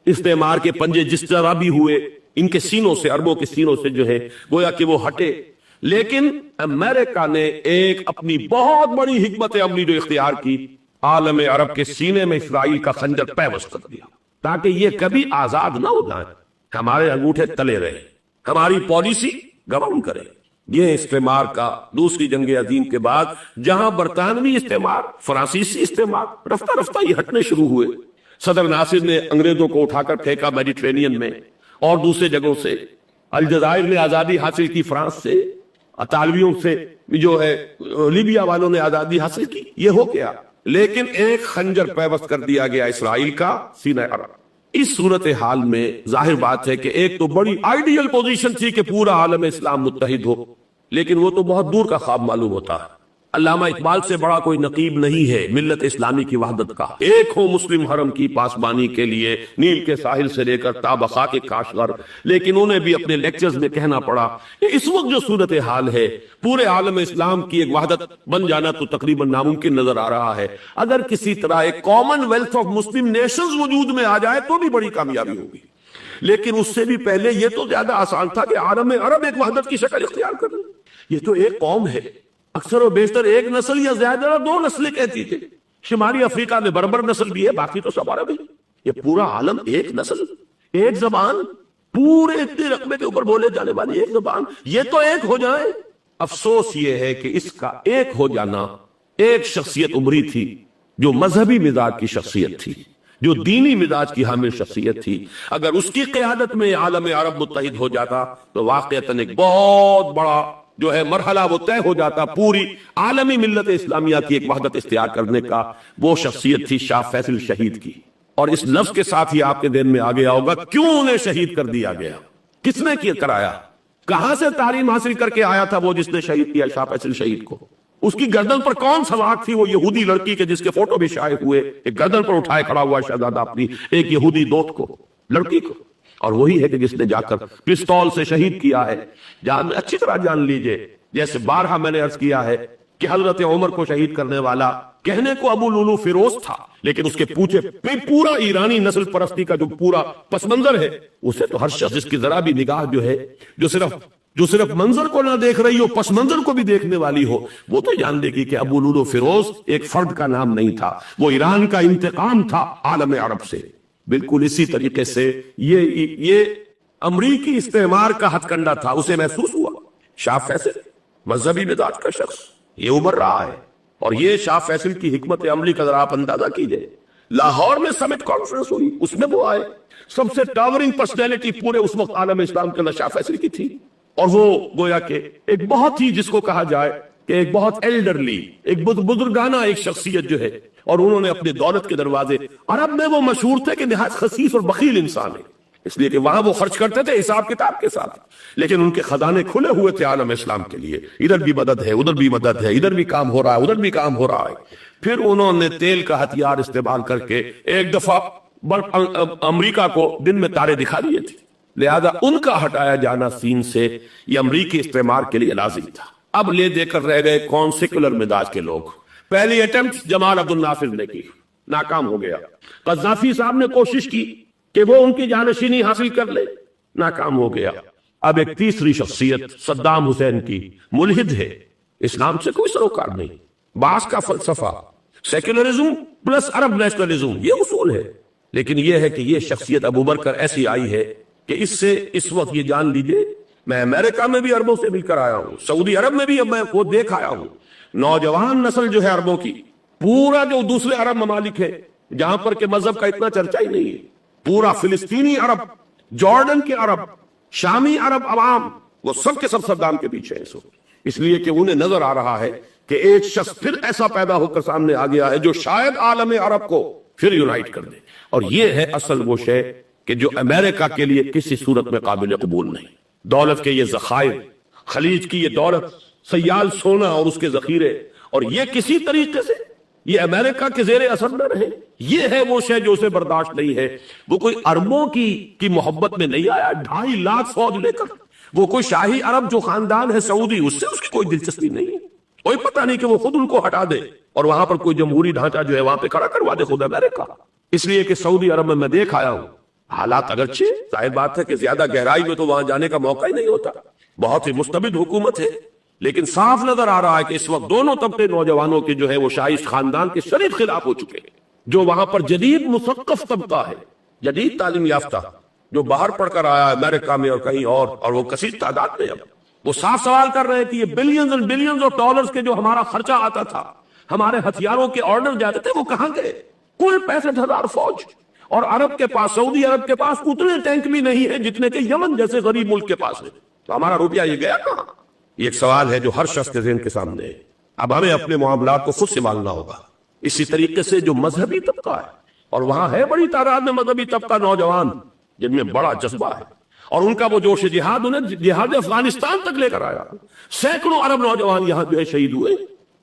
استعمار کے پنجے جس طرح بھی ہوئے ان کے سینوں سے، عربوں کے سینوں سے جو ہے گویا کہ وہ ہٹے. لیکن امریکہ نے ایک اپنی بہت بڑی حکمت عملی جو اختیار کی، عالم عرب کے سینے میں اسرائیل کا خنجر پیوست کر دیا تاکہ یہ کبھی آزاد نہ ہو جائیں، ہمارے انگوٹھے تلے رہے، ہماری پالیسی گورن کرے. یہ استعمار کا دوسری جنگ عظیم کے بعد جہاں برطانوی استعمار، فرانسیسی استعمار رفتہ رفتہ یہ ہٹنے شروع ہوئے. صدر ناصر نے انگریزوں کو اٹھا کر پھینکا میڈیٹرینین میں اور دوسرے جگہوں سے. الجزائر نے آزادی حاصل کی فرانس سے، اطالویوں سے جو ہے لیبیا والوں نے آزادی حاصل کی. یہ ہو گیا، لیکن ایک خنجر پیوست کر دیا گیا اسرائیل کا سینہ عرب. اس صورتحال میں ظاہر بات ہے کہ ایک تو بڑی آئیڈیل پوزیشن تھی کہ پورا عالم اسلام متحد ہو، لیکن وہ تو بہت دور کا خواب معلوم ہوتا ہے. علامہ اقبال سے بڑا کوئی نقیب نہیں ہے ملت اسلامی کی وحدت کا. ایک ہو مسلم حرم کی پاسبانی کے لیے نیل کے ساحل سے لے کر تا بخا کے کاشغر. لیکن انہیں بھی اپنے لیکچرز میں کہنا پڑا کہ اس وقت جو صورتحال ہے پورے عالم اسلام کی ایک وحدت بن جانا تو تقریباً ناممکن نظر آ رہا ہے. اگر کسی طرح ایک common wealth of Muslim nations وجود میں آ جائے تو بھی بڑی کامیابی ہوگی، لیکن اس سے بھی پہلے یہ تو زیادہ آسان تھا کہ عالم عرب ایک وحدت کی شکل اختیار کر لے. یہ تو ایک قوم ہے، اکثر و بیشتر ایک نسل یا زیادہ دو نسلیں کہتی تھے. شمالی افریقہ میں بربر نسل بھی ہے، باقی تو سب عرب ہے. یہ پورا عالم ایک نسل، ایک زبان، پورے اتنے رقبے کے اوپر بولے جانے والی ایک زبان، یہ تو ایک ہو جائے. افسوس یہ ہے کہ اس کا ایک ہو جانا ایک شخصیت ابھری تھی جو مذہبی مزاج کی شخصیت تھی، جو دینی مزاج کی حامل شخصیت تھی. اگر اس کی قیادت میں عالم عرب متحد ہو جاتا تو واقعتاً ایک بہت بڑا جو ہے مرحلہ وہ طے ہو جاتا پوری عالمی ملت اسلامیہ کی ایک وحدت اختیار کرنے کا. وہ شخصیت تھی شاہ فیصل شہید کی. اور اس لفظ کے ساتھ ہی آپ کے ذہن میں آ گیا ہوگا کیوں انہیں شہید کر دیا گیا، کس نے کیا کرایا، کہاں سے تعلیم حاصل کر کے آیا تھا وہ جس نے شہید کیا شاہ فیصل شہید کو. اس کی گردن پر کون سوار تھی، وہ یہودی لڑکی کے جس کے فوٹو بھی شائع ہوئے، ایک گردن پر اٹھائے کھڑا ہوا شہزادہ اپنی ایک یہودی دوست کو، لڑکی کو. اور وہی ہے کہ جس نے جا کر پستول سے شہید کیا ہے. جان اچھی طرح جان لیجئے، جیسے بارہا میں نے عرض کیا ہے کہ حضرت عمر کو شہید کرنے والا کہنے کو ابو لولو فیروز تھا، لیکن اس کے پوچھے پورا ایرانی نسل پرستی کا جو پورا پس منظر ہے، اسے تو ہر شخص جس کی ذرا بھی نگاہ جو ہے جو صرف منظر کو نہ دیکھ رہی ہو پس منظر کو بھی دیکھنے والی ہو، وہ تو جان دے گی کہ ابو لولو فیروز ایک فرد کا نام نہیں تھا، وہ ایران کا انتقام تھا عالم عرب سے. بالکل اسی طریقے سے یہ امریکی استعمار کا ہتھ کنڈا تھا، اسے محسوس ہوا. شاہ فیصل مذہبی مزاج کا شخص یہ ابھر رہا ہے، اور یہ شاہ فیصل کی حکمت عملی کا ذرا آپ اندازہ کیجئے. لاہور میں سمٹ کانفرنس ہوئی، اس میں وہ آئے، سب سے ٹاورنگ پرسنالٹی پورے اس وقت عالم اسلام کے اندر شاہ فیصل کی تھی. اور وہ گویا کہ ایک بہت ہی جس کو کہا جائے کہ ایک بہت ایلڈرلی، ایک بزرگانہ ایک شخصیت جو ہے، اور انہوں نے اپنے دولت کے دروازے، عرب میں وہ مشہور تھے کہ نہایت خسیس اور بخیل انسان ہے، اس لیے کہ وہاں وہ خرچ کرتے تھے حساب کتاب کے ساتھ، لیکن ان کے خزانے کھلے ہوئے تھے عالم اسلام کے لیے. ادھر بھی مدد ہے، ادھر بھی مدد ہے، ادھر بھی کام ہو رہا ہے، ادھر بھی کام ہو رہا ہے. پھر انہوں نے تیل کا ہتھیار استعمال کر کے ایک دفعہ امریکہ کو دن میں تارے دکھا دیے تھے، لہذا ان کا ہٹایا جانا سین سے یہ امریکی استعمار کے لیے لازم تھا. اب لے دے کر رہ گئے کون سیکولر مزاج کے لوگ. پہلی اٹیمپٹ جمال عبد الناصر نے کی، ناکام ہو گیا. قذافی صاحب نے کوشش کی کہ وہ ان کی جانشینی حاصل کر لے، ناکام ہو گیا. اب ایک تیسری شخصیت صدام حسین کی، ملحد ہے، اسلام سے کوئی سروکار نہیں، باس کا فلسفہ، سیکولرزم پلس عرب نیشنلزم، یہ اصول ہے. لیکن یہ ہے کہ یہ شخصیت ابو ابھر کر ایسی آئی ہے کہ اس سے اس وقت یہ جان لیجئے، میں امریکہ میں بھی عربوں سے مل کر آیا ہوں، سعودی عرب میں بھی اب میں وہ دیکھ آیا ہوں. نوجوان نسل جو ہے عربوں کی، پورا جو دوسرے عرب ممالک ہے جہاں پر کہ مذہب کا اتنا چرچا ہی نہیں ہے، پورا فلسطینی عرب، جارڈن کے عرب، شامی عرب عوام، وہ سب کے سب صدام کے پیچھے ہیں. اس لیے کہ انہیں نظر آ رہا ہے کہ ایک شخص پھر ایسا پیدا ہو کر سامنے آ گیا ہے جو شاید عالم عرب کو پھر یونائٹ کر دے. اور یہ ہے اصل وہ شے کہ جو امریکہ کے لیے کسی صورت میں قابل قبول نہیں. دولت کے یہ ذخائر، خلیج کی یہ دولت، سیال سونا اور اس کے ذخیرے، اور یہ کسی طریقے سے یہ امریکہ کے زیر اثر نہ رہے، یہ ہے وہ شے جو اسے برداشت نہیں ہے. وہ کوئی عربوں کی محبت میں نہیں آیا 2.5 لاکھ فوج لے کر، وہ کوئی شاہی عرب جو خاندان ہے سعودی، اس سے اس کی کوئی دلچسپی نہیں ہے. کوئی پتہ نہیں کہ وہ خود ان کو ہٹا دے اور وہاں پر کوئی جمہوری ڈھانچہ جو ہے وہاں پہ کھڑا کروا دے خود امریکہ. اس لیے کہ سعودی عرب میں دیکھ آیا ہوں حالات اگرچہ ظاہر بات ہے کہ زیادہ گہرائی میں تو وہاں جانے کا موقع ہی نہیں ہوتا, بہت ہی مستبد حکومت ہے, لیکن صاف نظر آ رہا ہے کہ اس وقت دونوں طبقے نوجوانوں کے جو ہے وہ شاہی خاندان کے شدید خلاف ہو چکے ہیں. جو وہاں پر جدید مثقف طبقہ ہے, جدید تعلیم یافتہ, جو باہر پڑھ کر آیا ہے امریکہ میں اور کہیں اور وہ کثیر تعداد میں, اب وہ صاف سوال کر رہے ہیں کہ یہ بلینز اور بلینز آف ڈالرز کے جو ہمارا خرچہ آتا تھا, ہمارے ہتھیاروں کے آرڈر جاتے تھے, وہ کہاں گئے؟ کل 65,000 فوج, اور عرب کے پاس, سعودی عرب کے پاس اتنے ٹینک بھی نہیں ہے جتنے کہ یمن جیسے غریب ملک کے پاس ہے. تو ہمارا روپیہ یہ گیا کہاں؟ یہ ایک سوال ہے جو ہر شخص کے ذہن کے سامنے ہے. اب ہمیں اپنے معاملات کو خود سنبھالنا ہوگا. اسی طریقے سے جو مذہبی طبقہ ہے, اور وہاں ہے بڑی تعداد میں مذہبی طبقہ نوجوان جن میں بڑا جذبہ ہے, اور ان کا وہ جوش جہاد انہیں جہاد افغانستان تک لے کر آیا. سینکڑوں عرب نوجوان یہاں جو ہے شہید ہوئے.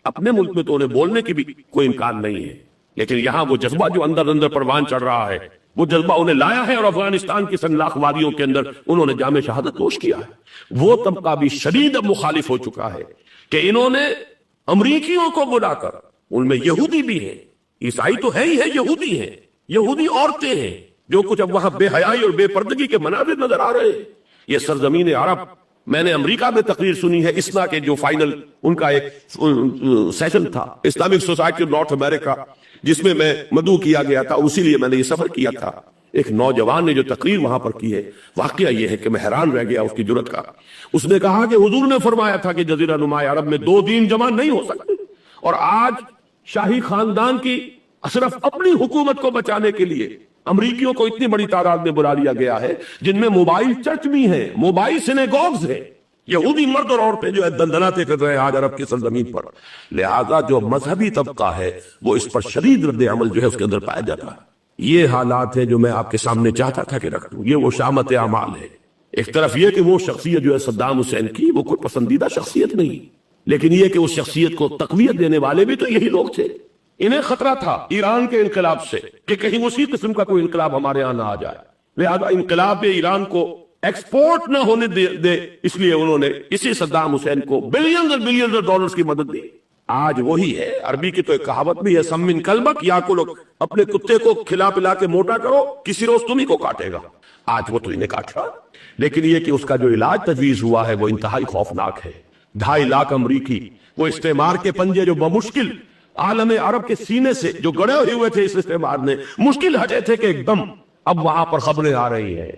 اپنے ملک میں تو انہیں بولنے کی بھی کوئی امکان نہیں ہے, لیکن یہاں وہ جذبہ جو اندر اندر پروان چڑھ رہا ہے, وہ جذبہ انہیں لایا ہے, اور افغانستان کی سنلاخ وادیوں کے اندر انہوں نے جام شہادت نوش کیا ہے. وہ طبقہ بھی شدید اب مخالف ہو چکا ہے کہ انہوں نے امریکیوں کو بلا کر, ان میں یہودی بھی ہیں, عیسائی تو ہے ہی ہے, یہودی ہیں, یہودی عورتیں ہیں, جو کچھ اب وہاں بے حیائی اور بے پردگی کے مناظر نظر آ رہے ہیں. یہ سرزمین عرب, میں نے امریکہ میں تقریر سنی ہے اسنا کے جو فائنل ان کا ایک سیشن تھا, اسلامک سوسائٹی آف نارتھ امریکہ, جس میں میں مدعو کیا گیا تھا, اسی لیے میں نے یہ سفر کیا تھا. ایک نوجوان نے جو تقریر وہاں پر کی ہے, واقعہ یہ ہے کہ میں حیران رہ گیا اس کی جرأت کا. اس نے کہا کہ حضور نے فرمایا تھا کہ جزیرہ نما عرب میں 2 دین جمع نہیں ہو سکتے, اور آج شاہی خاندان کی صرف اپنی حکومت کو بچانے کے لیے امریکیوں کو اتنی بڑی تعداد میں بلا لیا گیا ہے, جن میں موبائل چرچ بھی ہیں, موبائل سینیگوگز ہیں. یہودی مرد اور عورتیں جو ہے دندناتے کر رہے ہیں آج عرب کی سرزمین پر. لہذا جو مذہبی طبقہ ہے وہ اس پر شدید رد عمل جو ہے اس کے اندر پایا جاتا ہے. یہ حالات ہیں جو میں آپ کے سامنے چاہتا تھا کہ رکھ دوں. یہ وہ شامت اعمال ہے. ایک طرف یہ کہ وہ شخصیت جو ہے صدام حسین کی, وہ کوئی پسندیدہ شخصیت نہیں, لیکن یہ کہ اس شخصیت کو تقویت دینے والے بھی تو یہی لوگ تھے. انہیں خطرہ تھا ایران کے انقلاب سے کہ کہیں اسی قسم کا کوئی انقلاب ہمارے ہاں نہ آ جائے. لہذا انقلاب ایران کو ایکسپورٹ نہ ہونے دے, اس لیے انہوں نے اسی صدام حسین کو بلینز اور بلینز آف ڈالرز کی مدد دی. آج وہی ہے. عربی کی تو ایک کہاوت بھی ہے, سمن کلبک, یا کو لوگ اپنے کتے کو کھلا پلا کے موٹا کرو, کسی روز تمہیں کو کاٹے گا. آج وہ تو انہیں کاٹ رہا, لیکن یہ کہ اس کا جو علاج تجویز ہوا ہے وہ انتہائی خوفناک ہے. 2.5 لاکھ امریکی وہ استعمار کے پنجے جو بمشکل عالم عرب کے سینے سے جو گڑے ہوئے تھے اس استعمار نے, مشکل ہٹے تھے کہ ایک دم اب وہاں پر خبریں آ رہی ہیں,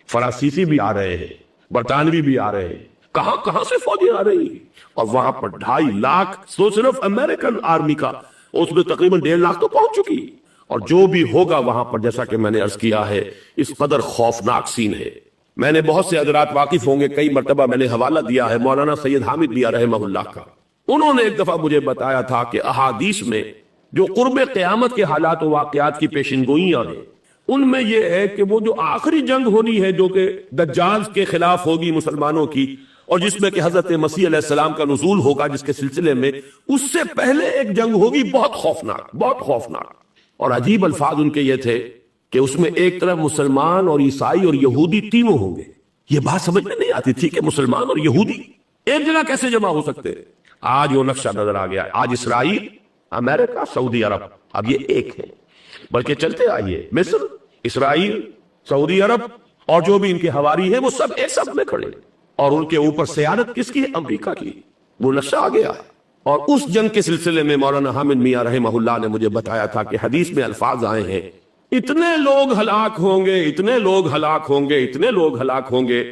فرانسیسی بھی آ رہے ہیں, برطانوی بھی آ رہے ہیں, کہاں کہاں سے فوجیں آ رہی ہیں, اور وہاں پر 2.5 لاکھ تو صرف امریکن آرمی کا, اس میں تقریباً 1.5 لاکھ تو پہنچ چکی. اور جو بھی ہوگا وہاں پر, جیسا کہ میں نے عرض کیا ہے, اس قدر خوفناک سین ہے. میں نے بہت سے حضرات واقف ہوں گے, کئی مرتبہ میں نے حوالہ دیا ہے مولانا سید حامد میاں رحمہ اللہ کا. انہوں نے ایک دفعہ مجھے بتایا تھا کہ احادیث میں جو قرب قیامت کے حالات و واقعات کی پیشنگوئیاں ہیں, ان میں یہ ہے کہ وہ جو آخری جنگ ہونی ہے جو کہ دجال کے خلاف ہوگی مسلمانوں کی, اور جس میں کہ حضرت مسیح علیہ السلام کا نزول ہوگا, جس کے سلسلے میں اس سے پہلے ایک جنگ ہوگی بہت خوفناک, بہت خوفناک. اور عجیب الفاظ ان کے یہ تھے کہ اس میں ایک طرف مسلمان اور عیسائی اور یہودی تینوں ہوں گے. یہ بات سمجھ میں نہیں آتی تھی کہ مسلمان اور یہودی ایک جگہ کیسے جمع ہو سکتے. آج وہ نقشہ نظر آ گیا. آج اسرائیل, امریکہ, سعودی عرب اب یہ ایک ہے. بلکہ چلتے آئیے, مصر, اسرائیل, سعودی عرب اور جو بھی ان کے حواری ہیں وہ سب ایک سب میں کھڑے, اور ان کے اوپر سیادت کس کی ہے؟ امریکہ کی. وہ نقشہ آ گیا. اور اس جنگ کے سلسلے میں مولانا حامد میاں رحمہ اللہ نے مجھے بتایا تھا کہ حدیث میں الفاظ آئے ہیں, اتنے لوگ ہلاک ہوں گے, اتنے لوگ ہلاک ہوں گے, اتنے لوگ ہلاک ہوں گے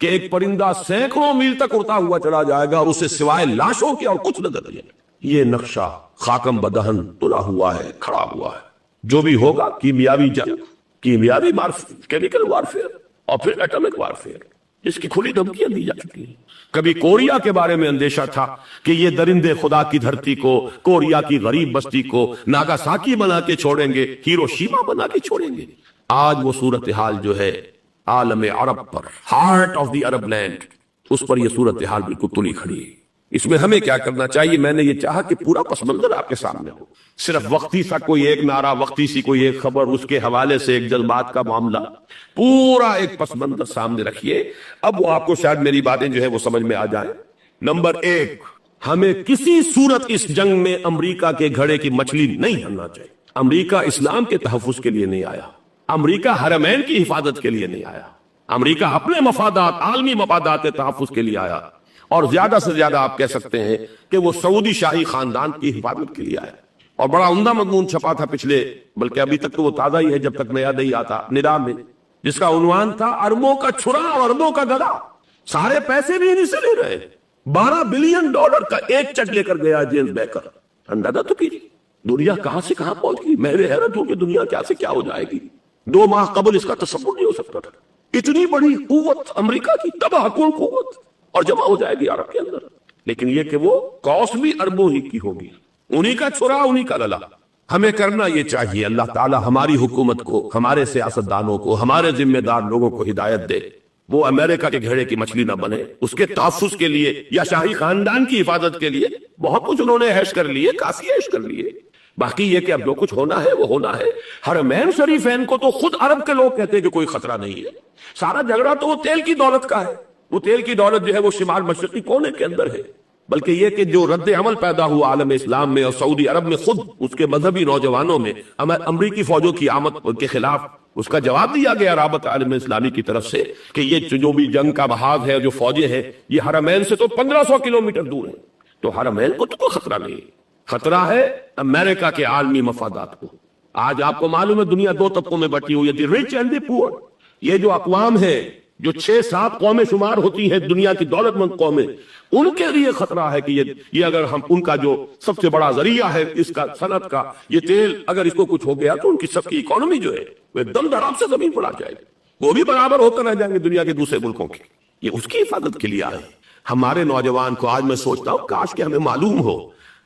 کہ ایک پرندہ سینکڑوں میل تک اڑتا ہوا چلا جائے گا اور اسے سوائے لاشوں کے اور کچھ نظر نہیں. یہ نقشہ خاکم بدہن تلا ہوا ہے, کھڑا ہوا ہے. جو بھی ہوگا کیمیاوی جنگ, کیمیاوی کیمیکل وارفیئر, اور پھر ایٹمک وارفیئر, جس کی کھلی دھمکیاں دی جا چکی ہیں. کبھی کوریا کے بارے میں اندیشہ تھا کہ یہ درندے خدا کی دھرتی کو, کوریا کی غریب بستی کو ناگاساکی بنا کے چھوڑیں گے, ہیروشیما بنا کے چھوڑیں گے. آج وہ صورتحال جو ہے عالم عرب پر, heart of the Arab land, اس پر یہ صورتحال بالکل تلی کھڑی ہے. اس میں ہمیں کیا کرنا چاہیے؟ میں نے یہ چاہا کہ پورا پس منظر آپ کے سامنے ہو. صرف وقتی سا کوئی ایک نعرہ, وقتی سی کوئی ایک خبر, اس کے حوالے سے ایک جذبات کا معاملہ, پورا ایک پس منظر سامنے رکھیے. اب وہ آپ کو شاید میری باتیں جو ہے وہ سمجھ میں آ جائیں. نمبر 1, ہمیں کسی صورت اس جنگ میں امریکہ کے گھڑے کی مچھلی نہیں بننا چاہیے۔ امریکہ اسلام کے تحفظ کے لیے نہیں آیا، امریکہ حرمین کی حفاظت کے لیے نہیں آیا، امریکہ اپنے مفادات، عالمی مفادات کے تحفظ کے لیے آیا، اور زیادہ سے زیادہ آپ کہہ سکتے ہیں کہ وہ سعودی شاہی خاندان کی حفاظت کے لیے آیا۔ اور بڑا عمدہ مضمون چھپا تھا پچھلے، بلکہ ابھی تک تو وہ تازہ ہی ہے جب تک نیا نہیں آتا، ندا میں، جس کا عنوان تھا اربوں کا چھرا اور اربوں کا گدا۔ سارے پیسے بھی انہیں سے لے رہے ہیں۔ $12 بلین کا ایک چیک لے کر گیا جیمز بیکر۔ اندازہ تو کیجیے دنیا کہاں سے کہاں پہنچ گئی۔ میں بھی حیرت ہوں کہ دنیا کیا سے کیا ہو جائے گی۔ 2 ماہ قبل اس کا تصور نہیں ہو سکتا تھا۔ اتنی بڑی قوت امریکہ کی، تباہ کن قوت، اور جمع ہو جائے گی عرب کے اندر۔ لیکن یہ کہ وہ کاسٹ بھی اربوں ہی کی ہوگی، انہی کا چھرا انہی کا گلا۔ ہمیں کرنا یہ چاہیے، اللہ تعالی ہماری حکومت کو، ہمارے سیاستدانوں کو، ہمارے ذمہ دار لوگوں کو ہدایت دے، وہ امریکہ کے گھڑے کی مچھلی نہ بنے۔ اس کے تحفظ کے لیے یا شاہی خاندان کی حفاظت کے لیے بہت کچھ انہوں نے عیش کر لیے، کافی عیش کر لیے۔ باقی یہ کہ اب جو کچھ ہونا ہے وہ ہونا ہے۔ حرمین شریفین کو تو خود عرب کے لوگ کہتے ہیں کہ کوئی خطرہ نہیں ہے۔ سارا جھگڑا تو وہ تیل کی دولت کا ہے۔ وہ تیل کی دولت جو ہے وہ شمال مشرقی کونے کے اندر ہے۔ بلکہ یہ کہ جو رد عمل پیدا ہوا عالم اسلام میں اور سعودی عرب میں، خود اس کے مذہبی نوجوانوں میں امریکی فوجوں کی آمد کے خلاف اس کا جواب دیا گیا رابطہ عالم اسلامی کی طرف سے کہ یہ جو بھی جنگ کا محاذ ہے، جو فوجیں ہیں، یہ حرمین سے تو 1500 کلومیٹر دور ہیں، تو حرمین کو تو کوئی خطرہ نہیں ہے۔ خطرہ ہے امریکہ کے عالمی مفادات کو۔ آج آپ کو معلوم ہے دنیا 2 طبقوں میں بٹی ہوئی ہے، دی رچ اینڈ دی پور۔ یہ جو اقوام ہے، جو 6-7 قومیں شمار ہوتی ہیں دنیا کی دولت مند قومیں، ان کے لیے خطرہ ہے کہ یہ اگر ہم ان کا جو سب سے بڑا ذریعہ ہے اس کا صنعت کا، یہ تیل، اگر اس کو کچھ ہو گیا تو ان کی سب کی اکانومی جو ہے وہ ایک دم دھڑام سے زمین پر آ جائے گی۔ وہ بھی برابر ہو کر رہ جائیں گے دنیا کے دوسرے ملکوں کے۔ یہ اس کی حفاظت کے لیے آئے۔ ہمارے نوجوان کو آج میں سوچتا ہوں کاش کہ ہمیں معلوم ہو،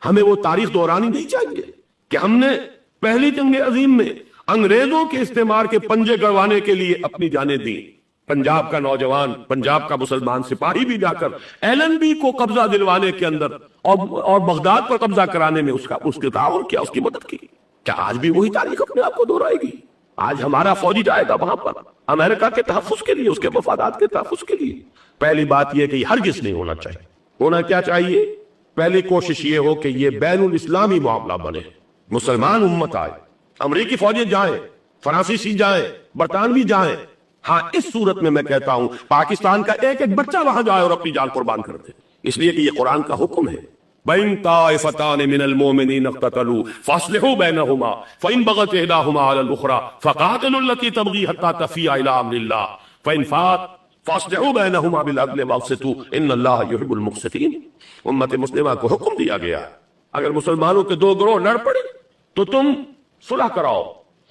ہمیں وہ تاریخ دہرانی نہیں چاہیے کہ ہم نے پہلی جنگ عظیم میں انگریزوں کے استعمار کے پنجے گڑوانے کے لیے اپنی جانیں دی۔ پنجاب کا نوجوان، پنجاب کا مسلمان سپاہی بھی جا کر ایلن بی کو قبضہ دلوانے کے اندر اور بغداد پر قبضہ کرانے میں اس کے تعاون کیا، اس کی مدد کی۔ کیا آج بھی وہی تاریخ اپنے آپ کو دہرائے گی؟ آج ہمارا فوجی جائے گا وہاں پر امریکہ کے تحفظ کے لیے، اس کے مفادات کے تحفظ کے لیے۔ پہلی بات یہ کہ یہ ہرگز نہیں ہونا چاہیے۔ ہونا کیا چاہیے؟ پہلی کوشش یہ ہو کہ یہ بین الاسلامی معاملہ بنے، مسلمان امت آئے، امریکی فوجیں جائیں، فرانسیسی جائیں، برطانوی جائیں۔ ہاں اس صورت میں میں کہتا ہوں پاکستان کا ایک ایک بچہ وہاں جائے اور اپنی جان قربان کر دے، اس لیے کہ یہ قرآن کا حکم ہے۔ بَإِن طَائِفَتَانِ مِنَ الْمُؤْمِنِينَ اقْتَتَلُوا فَأَصْلِحُوا بَيْنَهُمَا فَإِن بَغَتْ إِحْدَاهُمَا عَلَى الْأُخْرَى فَقَاتِلُوا الَّتِي تَبْغِي حَتَّى تَفِيءَ إِلَى أَمْرِ اللَّهِ فَإِن فَاءَتْ فَأَصْلِحُوا بَيْنَهُمَا بِالْعَدْلِ وَأَقْسِطُوا إِنَّ اللَّهَ يُحِبُّ الْمُقْسِطِينَ۔ امت مسلمہ کو حکم دیا گیا اگر مسلمانوں کے 2 گروہ لڑ پڑے تو تم صلح کراؤ،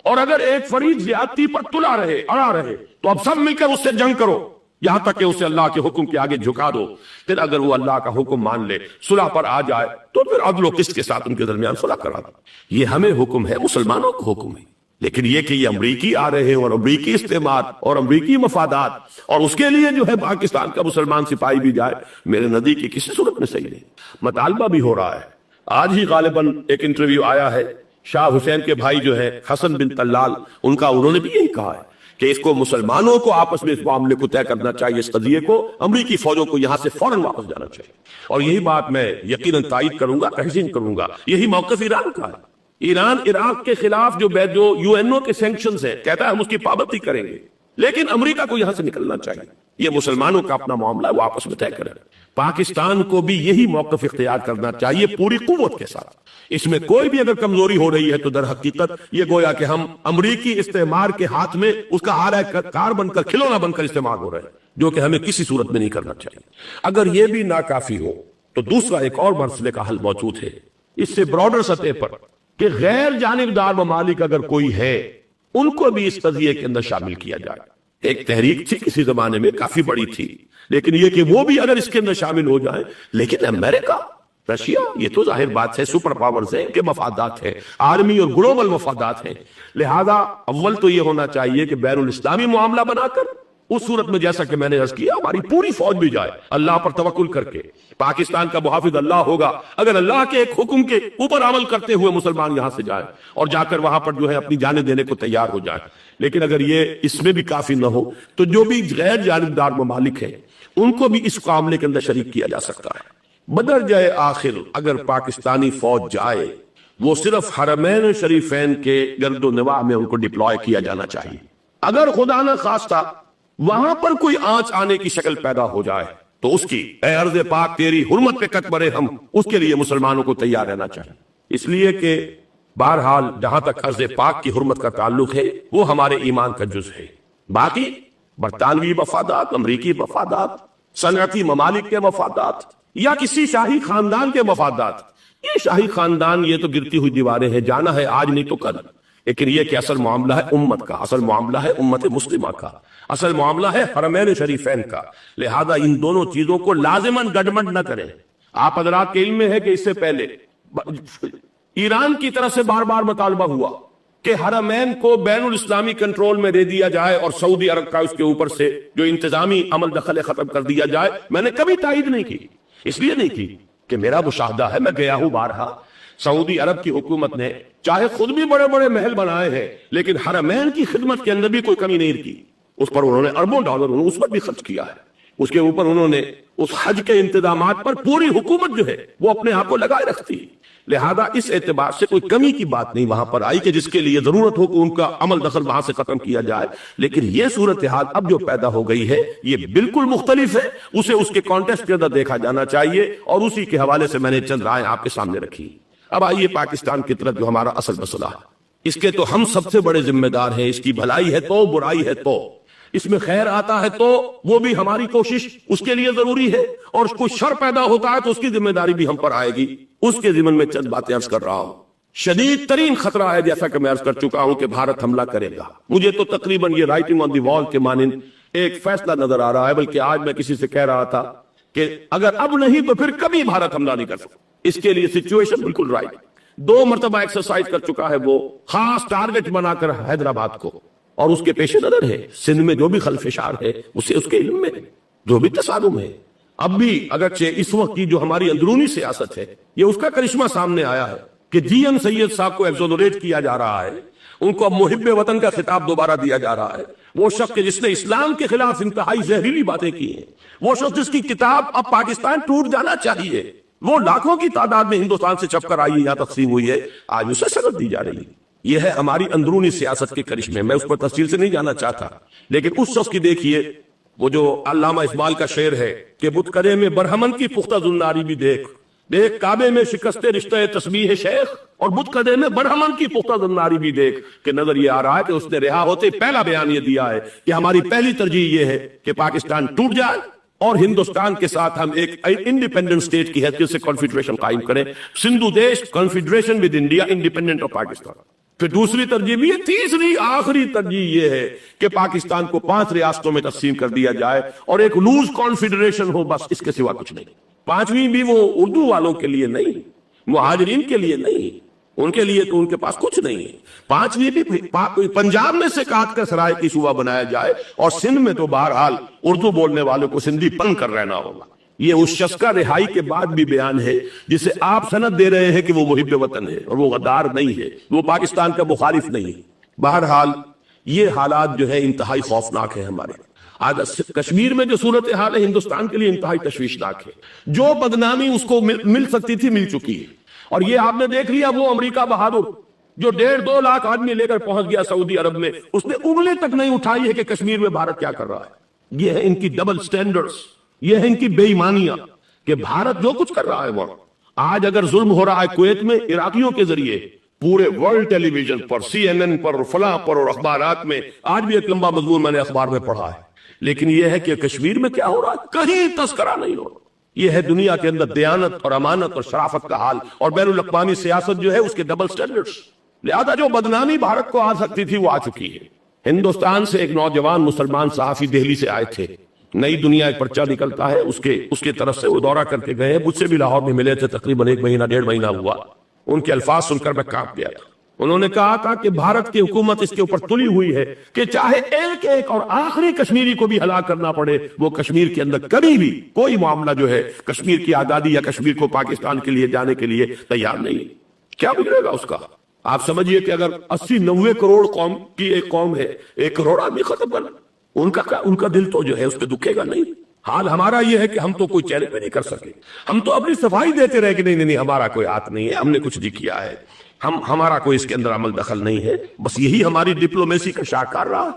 اور اگر ایک فریق زیادتی پر تلا رہے، اڑا رہے، تو اب سب مل کر اس سے جنگ کرو یہاں تک کہ اسے اللہ کے حکم کے آگے جھکا دو۔ پھر اگر وہ اللہ کا حکم مان لے، صلح پر آ جائے، تو پھر عدل و قسط کے ساتھ ان کے درمیان صلح کرا دو۔ یہ ہمیں حکم ہے، مسلمانوں کو حکم ہے۔ لیکن یہ کہ یہ امریکی آ رہے ہیں اور امریکی استعمار اور امریکی مفادات، اور اس کے لیے جو ہے پاکستان کا مسلمان سپاہی بھی جائے، میرے نزدیک کی کسی صورت میں صحیح نہیں۔ مطالبہ بھی ہو رہا ہے، آج ہی غالباً ایک انٹرویو آیا ہے، شاہ حسین کے بھائی جو ہے حسن بن طلال، انہوں نے بھی یہی کہا ہے کہ اس کو مسلمانوں کو آپس میں اس معاملے کو طے کرنا چاہیے، اس قضیے کو، امریکی فوجوں کو یہاں سے فوراً واپس جانا چاہیے۔ اور یہی بات میں یقیناً تائید کروں گا، تحسین کروں گا، یہی موقف ایران کا ہے۔ ایران عراق کے خلاف جو UN کے سینکشنز ہیں، کہتا ہے ہم اس کی پابندی کریں گے، لیکن امریکہ کو یہاں سے نکلنا چاہیے۔ یہ مسلمانوں کا اپنا معاملہ ہے، وہ آپس میں طے کریں۔ پاکستان کو بھی یہی موقف اختیار کرنا چاہیے پوری قوت کے ساتھ۔ اس میں کوئی بھی اگر کمزوری ہو رہی ہے تو در حقیقت یہ گویا کہ ہم امریکی استعمار کے ہاتھ میں اس کا آلہ کار بن کر، کھلونا بن کر استعمال ہو رہے ہیں، جو کہ ہمیں کسی صورت میں نہیں کرنا چاہیے۔ اگر یہ بھی ناکافی ہو تو دوسرا ایک اور مسئلے کا حل موجود ہے، اس سے براڈر سطح پر، کہ غیر جانبدار ممالک اگر کوئی ہے ان کو بھی اس قضیے کے اندر شامل کیا جائے۔ ایک تحریک تھی کسی زمانے میں، کافی بڑی تھی، لیکن یہ کہ وہ بھی اگر اس کے اندر شامل ہو جائیں۔ لیکن امریکہ، رشیا، یہ تو ظاہر بات ہے سپر پاورز ہیں، ان کے مفادات ہیں، عالمی اور گلوبل مفادات ہیں، لہذا اول تو یہ ہونا چاہیے کہ بین الاسلامی معاملہ بنا کر، اس صورت میں جیسا کہ میں نے عرض کیا ہماری پوری فوج بھی جائے اللہ پر توکل کر کے۔ پاکستان کا محافظ اللہ ہوگا، اگر اللہ کے ایک حکم کے اوپر عمل کرتے ہوئے مسلمان یہاں سے جائے اور جا کر وہاں پر جو ہے اپنی جانیں دینے کو تیار ہو جائے۔ لیکن اگر یہ اس میں بھی کافی نہ ہو تو جو بھی غیر جانبدار ممالک ہیں ان کو بھی اس معاملے کے اندر شریک کیا جا سکتا ہے۔ بدرجہ آخر اگر پاکستانی فوج جائے وہ صرف حرمین شریفین کے گرد و نواح میں ان کو ڈپلوائے کیا جانا چاہیے. اگر خدا نہ خواستہ وہاں پر کوئی آنچ آنے کی شکل پیدا ہو جائے تو اس کی اے ارض پاک تیری حرمت پہ کٹ برے ہم اس کے لیے مسلمانوں کو تیار رہنا چاہیے. اس لیے کہ بہرحال جہاں تک ارض پاک کی حرمت کا تعلق ہے وہ ہمارے ایمان کا جز ہے. باقی برطانوی مفادات، امریکی مفادات، صنعتی ممالک کے مفادات یا کسی شاہی خاندان کے مفادات، یہ شاہی خاندان یہ تو گرتی ہوئی دیواریں ہیں، جانا ہے آج نہیں تو کل. لیکن یہ کہ اصل معاملہ ہے امت کا، اصل معاملہ ہے امت مسلمہ کا، اصل معاملہ ہے حرمین شریفین کا. لہذا ان دونوں چیزوں کو لازماً گڈمڈ نہ کریں. آپ حضرات کے علم میں ہے کہ اس سے پہلے ایران کی طرف سے بار بار مطالبہ ہوا کہ حرمین کو بین الاسلامی کنٹرول میں دے دیا جائے اور سعودی عرب کا اس کے اوپر سے جو انتظامی عمل دخل ختم کر دیا جائے. میں نے کبھی تائید نہیں کی، اس لیے نہیں کی کہ میرا مشاہدہ ہے، میں گیا ہوں بارہا، سعودی عرب کی حکومت نے چاہے خود بھی بڑے بڑے محل بنائے ہیں لیکن حرمین کی خدمت کے اندر بھی کوئی کمی نہیں کی. اس پر انہوں نے اربوں ڈالر اس پر بھی خرچ کیا ہے. اس کے اوپر انہوں نے اس حج کے انتظامات پر پوری حکومت جو ہے وہ اپنے آپ کو لگائے رکھتی. لہذا اس اعتبار سے کوئی کمی کی بات نہیں وہاں پر آئی کہ جس کے لیے ضرورت ہو کہ ان کا عمل دخل وہاں سے ختم کیا جائے. لیکن یہ صورتحال اب جو پیدا ہو گئی ہے یہ بالکل مختلف ہے، اسے اس کے کانٹیکسٹ کے اندر دیکھا جانا چاہیے اور اسی کے حوالے سے میں نے چند رائے آپ کے سامنے رکھی. اب آئیے پاکستان کی طرف جو ہمارا اصل مسئلہ ہے، اس کے تو ہم سب سے بڑے ذمہ دار ہیں. اس کی بھلائی ہے تو، برائی ہے تو، اس میں خیر آتا ہے تو وہ بھی ہماری کوشش اس کے لیے ضروری ہے، اور کوئی شر پیدا ہوتا ہے تو اس کی ذمہ داری بھی ہم پر آئے گی. اس کے ضمن میں چند باتیں عرض کر رہا ہوں. شدید ترین خطرہ ہے جیسا کہ میں عرض کر چکا ہوں کہ بھارت حملہ کرے گا. مجھے تو تقریباً یہ رائٹنگ آن دی وال کے مانند ایک فیصلہ نظر آ رہا ہے، بلکہ آج میں کسی سے کہہ رہا تھا کہ اگر اب نہیں تو پھر کبھی بھارت حملہ نہیں کر سکتا. اس کے لیے سچویشن بالکل رائٹ. 2 مرتبہ ایکسرسائز کر چکا ہے وہ، خاص ٹارگٹ بنا کر حیدرآباد کو، اور اس کے پیش نظر ہے سندھ میں جو بھی خلفشار ہے اسے اس کے علم میں جو بھی تصادم ہے. اب بھی اگرچہ اس وقت کی جو ہماری اندرونی سیاست ہے یہ اس کا کرشمہ سامنے آیا ہے کہ جی ایم سید صاحب کو ایگزونریٹ کیا جا رہا ہے، ان کو اب محب وطن کا خطاب دوبارہ دیا جا رہا ہے. وہ شخص جس نے اسلام کے خلاف انتہائی زہریلی باتیں کی ہیں، وہ شخص جس کی کتاب اب پاکستان ٹوٹ جانا چاہیے، وہ لاکھوں کی تعداد میں ہندوستان سے چھپ کر آئی ہے یا تقسیم ہوئی ہے، آج اسے سند دی جا رہی ہے. یہ ہے ہماری اندرونی سیاست کے کرشمے. میں اس پر تفصیل سے نہیں جانا چاہتا، لیکن اس شخص کی دیکھیے وہ جو علامہ اقبال کا شعر ہے کہ بتکدے میں برہمن کی پختہ زناری بھی دیکھ، دیکھ کعبے میں شکست رشتہ تسبیح شیخ، اور بتکدے میں برہمن کی پختہ زناری بھی دیکھ. کہ نظر یہ آ رہا ہے کہ اس نے رہا ہوتے پہلا بیان یہ دیا ہے کہ ہماری پہلی ترجیح یہ ہے کہ پاکستان ٹوٹ جائے اور ہندوستان کے ساتھ ہم ایک انڈیپینڈنٹ اسٹیٹ کی حیثیت سے کنفیڈریشن قائم کریں. سندھو دیش confederation with India independent of Pakistan. پھر دوسری ترجیح بھی ہے. تیسری آخری ترجیح یہ ہے کہ پاکستان کو 5 ریاستوں میں تقسیم کر دیا جائے اور ایک لوز کانفیڈریشن ہو، بس اس کے سوا کچھ نہیں. 5ویں بھی وہ اردو والوں کے لیے نہیں، مہاجرین کے لیے نہیں، ان کے لیے تو ان کے پاس کچھ نہیں ہے. 5ویں بھی پنجاب میں سے کاٹ کر سرائے کی صوبہ بنایا جائے، اور سندھ میں تو بہرحال اردو بولنے والوں کو سندھی پن کر رہنا ہوگا. یہ اس شخص کا رہائی کے بعد بھی بیان ہے جسے آپ سند دے رہے ہیں کہ وہ محب وطن ہے، اور وہ غدار نہیں ہے، وہ پاکستان کا مخالف نہیں ہے. بہرحال یہ حالات جو ہے انتہائی خوفناک ہے ہمارے. آج کشمیر میں جو صورتحال ہے ہندوستان کے لیے انتہائی تشویشناک ہے. جو بدنامی اس کو مل سکتی تھی مل چکی ہے. اور یہ آپ نے دیکھ لیا وہ امریکہ بہادر جو 1.5-2 لاکھ آدمی لے کر پہنچ گیا سعودی عرب میں، اس نے انگلی تک نہیں اٹھائی ہے کہ کشمیر میں بھارت کیا کر رہا ہے. یہ ہے ان کی ڈبل سٹینڈرڈز، یہ ہے ان کی بے ایمانیاں کہ بھارت جو کچھ کر رہا ہے وہاں. آج اگر ظلم ہو رہا ہے کویت میں عراقیوں کے ذریعے، پورے ورلڈ ٹیلی ویژن پر، CNN پر، فلاں پر، اور اخبارات میں آج بھی ایک لمبا مضمون میں نے اخبار میں پڑھا ہے. لیکن یہ ہے کہ کشمیر میں کیا ہو رہا ہے کہیں تذکرہ نہیں ہو رہا. یہ ہے دنیا کے اندر دیانت اور امانت اور شرافت کا حال، اور بین الاقوامی سیاست جو ہے اس کے ڈبل سٹینڈرڈز. لہذا جو بدنامی بھارت کو آ سکتی تھی وہ آ چکی ہے. ہندوستان سے ایک نوجوان مسلمان صحافی دہلی سے آئے تھے، نئی دنیا ایک پرچہ نکلتا ہے اس کے طرف سے وہ دورہ کر کے گئے. مجھ سے بھی لاہور میں ملے تھے، تقریباً 1 مہینہ 1.5 مہینہ ہوا. ان کے الفاظ سن کر میں کانپ گیا تھا. انہوں نے کہا تھا کہ بھارت کی حکومت اس کے اوپر تلی ہوئی ہے کہ چاہے ایک اور آخری کشمیری کو بھی ہلاک کرنا پڑے، وہ کشمیر کے اندر کبھی بھی کوئی معاملہ جو ہے کشمیر کی آزادی یا کشمیر کو پاکستان کے لیے جانے کے لیے تیار نہیں. کیا بگڑے گا اس کا؟ آپ سمجھیے کہ اگر 80-90 کروڑ قوم کی ایک قوم ہے، 1 کروڑ آدمی ختم کرنا، ان کا دل تو جو ہے اس پہ دکھے گا نہیں. حال ہمارا یہ ہے کہ ہم تو کوئی چہرے پہ نہیں کر سکے، ہم تو اپنی صفائی دیتے رہے کہ نہیں نہیں نہیں ہمارا کوئی ہاتھ نہیں ہے، ہم نے کچھ نہیں کیا ہے، ہمارا کوئی اس کے اندر عمل دخل نہیں ہے، بس یہی ہماری ڈپلومیسی کا شاہکار رہا۔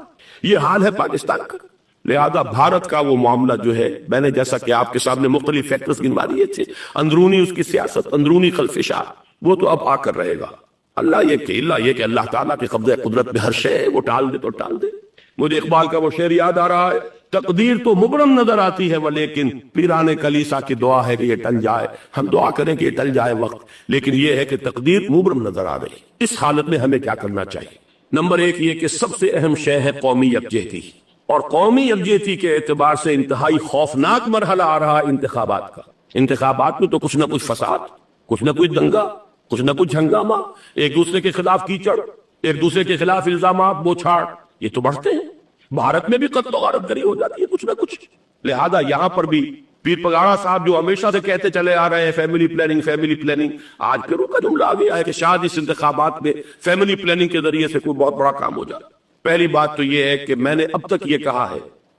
یہ حال ہے پاکستان کا۔ لہذا بھارت کا وہ معاملہ جو ہے، میں نے جیسا کہ آپ کے سامنے مختلف فیکٹرز گنوا دیے تھے، اندرونی اس کی سیاست، اندرونی خلفشار، وہ تو اب آ کر رہے گا۔ اللہ یہ کہ اللہ تعالیٰ کے قبضہ قدرت میں ہر شے ہے، وہ ٹال دے تو ٹال دے۔ مجھے اقبال کا وہ شعر یاد آ رہا ہے، تقدیر تو مبرم نظر آتی ہے ولیکن پیران کلیسا کی دعا ہے کہ یہ ٹل جائے۔ ہم دعا کریں کہ یہ ٹل جائے وقت، لیکن یہ ہے کہ تقدیر مبرم نظر آ رہی۔ اس حالت میں ہمیں کیا کرنا چاہیے؟ نمبر ایک یہ کہ سب سے اہم شے ہے قومی یکجہتی، اور قومی یکجہتی کے اعتبار سے انتہائی خوفناک مرحلہ آ رہا ہے انتخابات کا۔ انتخابات میں تو کچھ نہ کچھ فساد، کچھ نہ کچھ دنگا، کچھ نہ کچھ ہنگامہ، ایک دوسرے کے خلاف کیچڑ، ایک دوسرے کے خلاف الزامات بوچھاڑ، یہ تو بڑھتے ہیں۔ بھارت میں بھی قتل و غارت گری ہو جاتی ہے کچھ نہ کچھ۔ لہذا یہاں پر بھی پیر پگاڑا صاحب جو ہمیشہ سے کہتے چلے آ رہے ہیں فیملی پلاننگ، آج پھر ان کا جملہ آ گیا ہے کہ شاید اس انتخابات میں فیملی پلاننگ کے ذریعے سے کوئی بہت بڑا کام ہو جائے۔ پہلی بات تو یہ ہے کہ میں نے اب تک یہ کہا ہے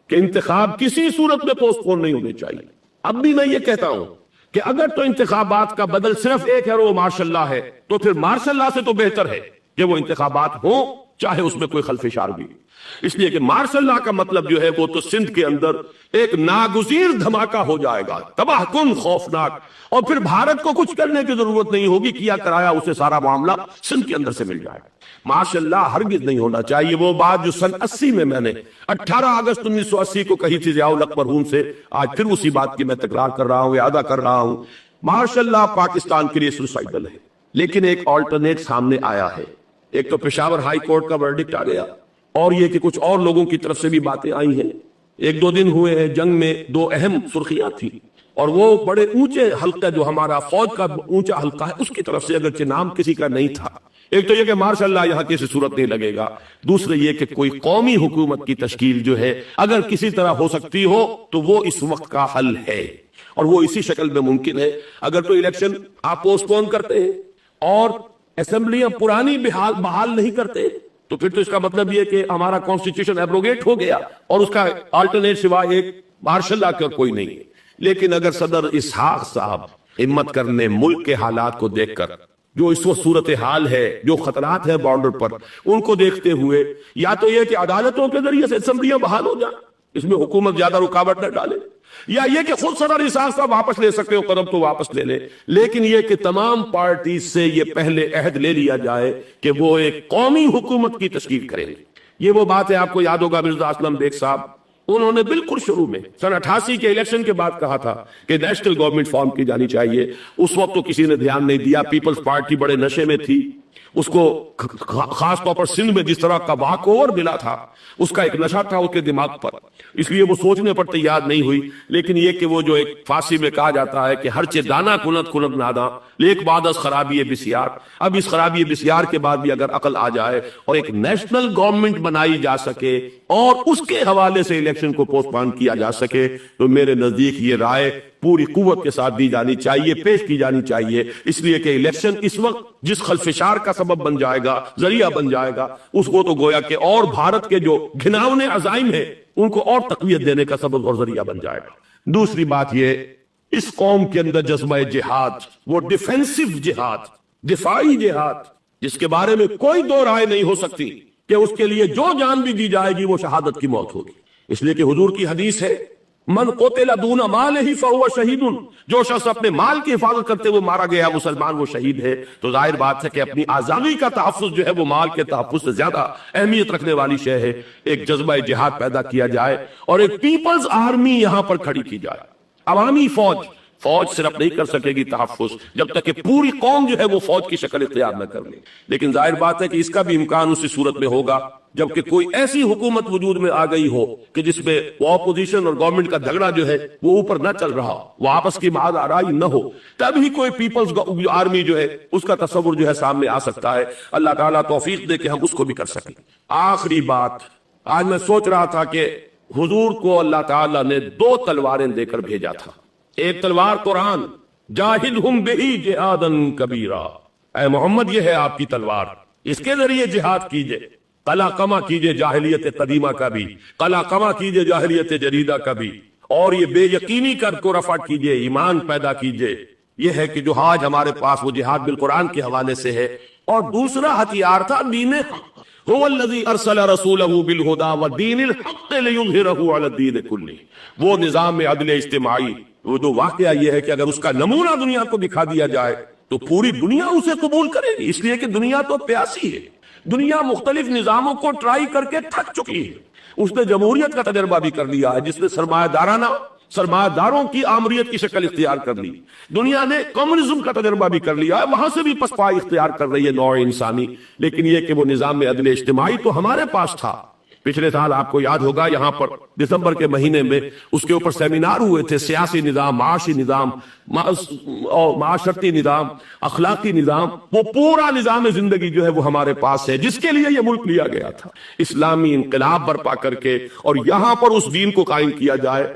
کہ انتخاب کسی صورت میں پوسٹ پون نہیں ہونے چاہیے۔ اب بھی میں یہ کہتا ہوں کہ اگر تو انتخابات کا بدل صرف ایک ہے اور وہ مارشل لا ہے، تو پھر مارشل لا سے تو بہتر ہے کہ وہ انتخابات ہوں چاہے اس میں کوئی خلفشار بھی۔ اس لیے کہ مارشل لا کا مطلب جو ہے وہ تو سندھ کے اندر ایک ناگزیر دھماکہ ہو جائے گا، تباہ کن، خوفناک، اور پھر بھارت کو کچھ کرنے کی ضرورت نہیں ہوگی، کیا کرایا اسے سارا معاملہ سندھ کے اندر سے مل جائے گا۔ مارشل لا ہرگز نہیں ہونا چاہیے۔ وہ بات جو سن 80 میں نے 18 اگست 1980 کو کہی تھی ضیاء الحق مرحوم سے، آج پھر اسی بات کی میں تکرار کر رہا ہوں، اعادہ کر رہا ہوں۔ مارشل لا پاکستان کے لیے سوسائڈل ہے، لیکن ایک آلٹرنیٹ سامنے آیا ہے۔ ایک تو پشاور ہائی کورٹ کا ورڈکٹ آ گیا، اور یہ کہ کچھ اور لوگوں کی طرف سے بھی باتیں آئی ہیں۔ ایک دو دن ہوئے ہیں، جنگ میں دو اہم سرخیاں تھیں، اور وہ بڑے اونچے حلقہ جو ہمارا فوج کا اونچا حلقہ ہے اس کی طرف سے، اگرچہ نام کسی کا نہیں تھا۔ ایک تو یہ کہ مارشل لا یہاں کسی صورت نہیں لگے گا، دوسرے یہ کہ کوئی قومی حکومت کی تشکیل جو ہے اگر کسی طرح ہو سکتی ہو تو وہ اس وقت کا حل ہے، اور وہ اسی شکل میں ممکن ہے۔ اگر تو الیکشن آپ پوسٹ پون کرتے ہیں اور اسمبلیاں پرانی بحال نہیں کرتے، تو پھر تو اس کا مطلب یہ کہ ہمارا کانسٹیٹیوشن ایبروگیٹ ہو گیا، اور اس کا آلٹرنیٹ سوائے ایک مارشل لا کا کوئی نہیں ہے۔ لیکن اگر صدر اسحاق صاحب ہمت کرنے ملک کے حالات کو دیکھ کر، جو اس وقت صورتحال ہے، جو خطرات ہیں بارڈر پر، ان کو دیکھتے ہوئے یا تو یہ کہ عدالتوں کے ذریعے سے اسمبلیاں بحال ہو جائیں، اس میں حکومت زیادہ رکاوٹ نہ ڈالے، یا یہ کہ خود صدر اسحاق صاحب واپس لے سکتے ہو قدم تو واپس لے لے، لیکن یہ کہ تمام پارٹیز سے یہ پہلے عہد لے لیا جائے کہ وہ ایک قومی حکومت کی تشکیل کریں گے۔ یہ وہ بات ہے، آپ کو یاد ہوگا مرزا اسلم بیگ صاحب، انہوں نے بالکل شروع میں سن 88 کے الیکشن کے بعد کہا تھا کہ نیشنل گورنمنٹ فارم کی جانی چاہیے۔ اس وقت تو کسی نے دھیان نہیں دیا، پیپلز پارٹی بڑے نشے میں تھی، اس کو خاص طور پر سندھ میں جس طرح کا واک اوور ملا تھا، اس کا ایک نشہ تھا اس کے دماغ پر، اس لیے وہ سوچنے پر تیار نہیں ہوئی۔ لیکن یہ کہ وہ جو ایک فارسی میں کہا جاتا ہے کہ ہر چے دانا کنت کنت نادا لیک بعد از خرابی بسیار، اب اس خرابی بسیار کے بعد بھی اگر عقل آ جائے اور ایک نیشنل گورنمنٹ بنائی جا سکے اور اس کے حوالے سے الیکشن کو پوسٹ پون کیا جا سکے، تو میرے نزدیک یہ رائے پوری قوت کے ساتھ دی جانی چاہیے، پیش کی جانی چاہیے، اس لیے کہ الیکشن اس وقت جس خلفشار کا سبب بن جائے گا، ذریعہ بن جائے گا، اس کو تو گویا کہ اور بھارت کے جو گھناونے عزائم ہیں ان کو اور تقویت دینے کا سبب اور ذریعہ بن جائے گا۔ دوسری بات یہ، اس قوم کے اندر جذبہ جہاد، وہ ڈیفینسو جہاد، دفاعی جہاد، جس کے بارے میں کوئی دو رائے نہیں ہو سکتی کہ اس کے لیے جو جان بھی دی جائے گی وہ شہادت کی موت ہوگی، اس لیے کہ حضور کی حدیث ہے من قتل دون مالہ فہو شہید، جو شخص اپنے مال کی حفاظت کرتے ہوئے مارا گیا مسلمان وہ شہید ہے۔ تو ظاہر بات ہے کہ اپنی آزادی کا تحفظ جو ہے وہ مال کے تحفظ سے زیادہ اہمیت رکھنے والی شے ہے۔ ایک جذبہ جہاد پیدا کیا جائے اور ایک پیپلز آرمی یہاں پر کھڑی کی جائے، عوامی فوج صرف نہیں کر سکے گی تحفظ جب تک کہ پوری قوم جو ہے وہ فوج کی شکل اختیار نہ کر لے۔ لیکن ظاہر بات ہے کہ اس کا بھی امکان اسی صورت میں ہوگا جبکہ کوئی ایسی حکومت وجود میں آ گئی ہو کہ جس میں وہ اپوزیشن اور گورنمنٹ کا جھگڑا جو ہے وہ اوپر نہ چل رہا، وہ آپس کی معاد آرائی نہ ہو، تب ہی کوئی پیپلز آرمی جو ہے اس کا تصور جو ہے سامنے آ سکتا ہے۔ اللہ تعالیٰ توفیق دے کہ ہم اس کو بھی کر سکیں۔ آخری بات، آج میں سوچ رہا تھا کہ حضور کو اللہ تعالیٰ نے 2 تلواریں دے کر بھیجا تھا۔ ایک تلوار قرآن، جاہدہم بہی جہادا کبیرا، اے محمد یہ ہے آپ کی تلوار، اس کے ذریعے جہاد کیجئے، قلع کما کیجئے جاہلیت قدیمہ کا بھی، قلع کما کیجئے جاہلیت جدیدہ کا بھی، اور یہ بے یقینی کر کو رفع کیجئے، ایمان پیدا کیجئے، یہ ہے کہ جو آج ہمارے پاس وہ جہاد بالقرآن کے حوالے سے ہے۔ اور دوسرا ہتھیار تھا دین حق، هو الذی ارسل رسولہ بالہدی ودین الحق لیظہرہ علی الدین کلہ۔ وہ نظام عدل اجتماعی، وہ جو واقعہ یہ ہے کہ اگر اس کا نمونہ دنیا کو دکھا دیا جائے تو پوری دنیا اسے قبول کرے گی، اس لیے کہ دنیا تو پیاسی ہے، دنیا مختلف نظاموں کو ٹرائی کر کے تھک چکی ہے۔ اس نے جمہوریت کا تجربہ بھی کر لیا ہے، جس نے سرمایہ داروں کی آمریت کی شکل اختیار کر لی۔ دنیا نے کمیونزم کا تجربہ بھی کر لیا ہے، وہاں سے بھی پسپائی اختیار کر رہی ہے نوع انسانی، لیکن یہ کہ وہ نظام عدل اجتماعی تو ہمارے پاس تھا۔ پچھلے سال آپ کو یاد ہوگا یہاں پر دسمبر کے مہینے میں اس کے اوپر سیمینار ہوئے تھے، سیاسی نظام، معاشی نظام، معاشرتی نظام، اخلاقی نظام، وہ پورا نظام زندگی جو ہے وہ ہمارے پاس ہے، جس کے لیے یہ ملک لیا گیا تھا۔ اسلامی انقلاب برپا کر کے اور یہاں پر اس دین کو قائم کیا جائے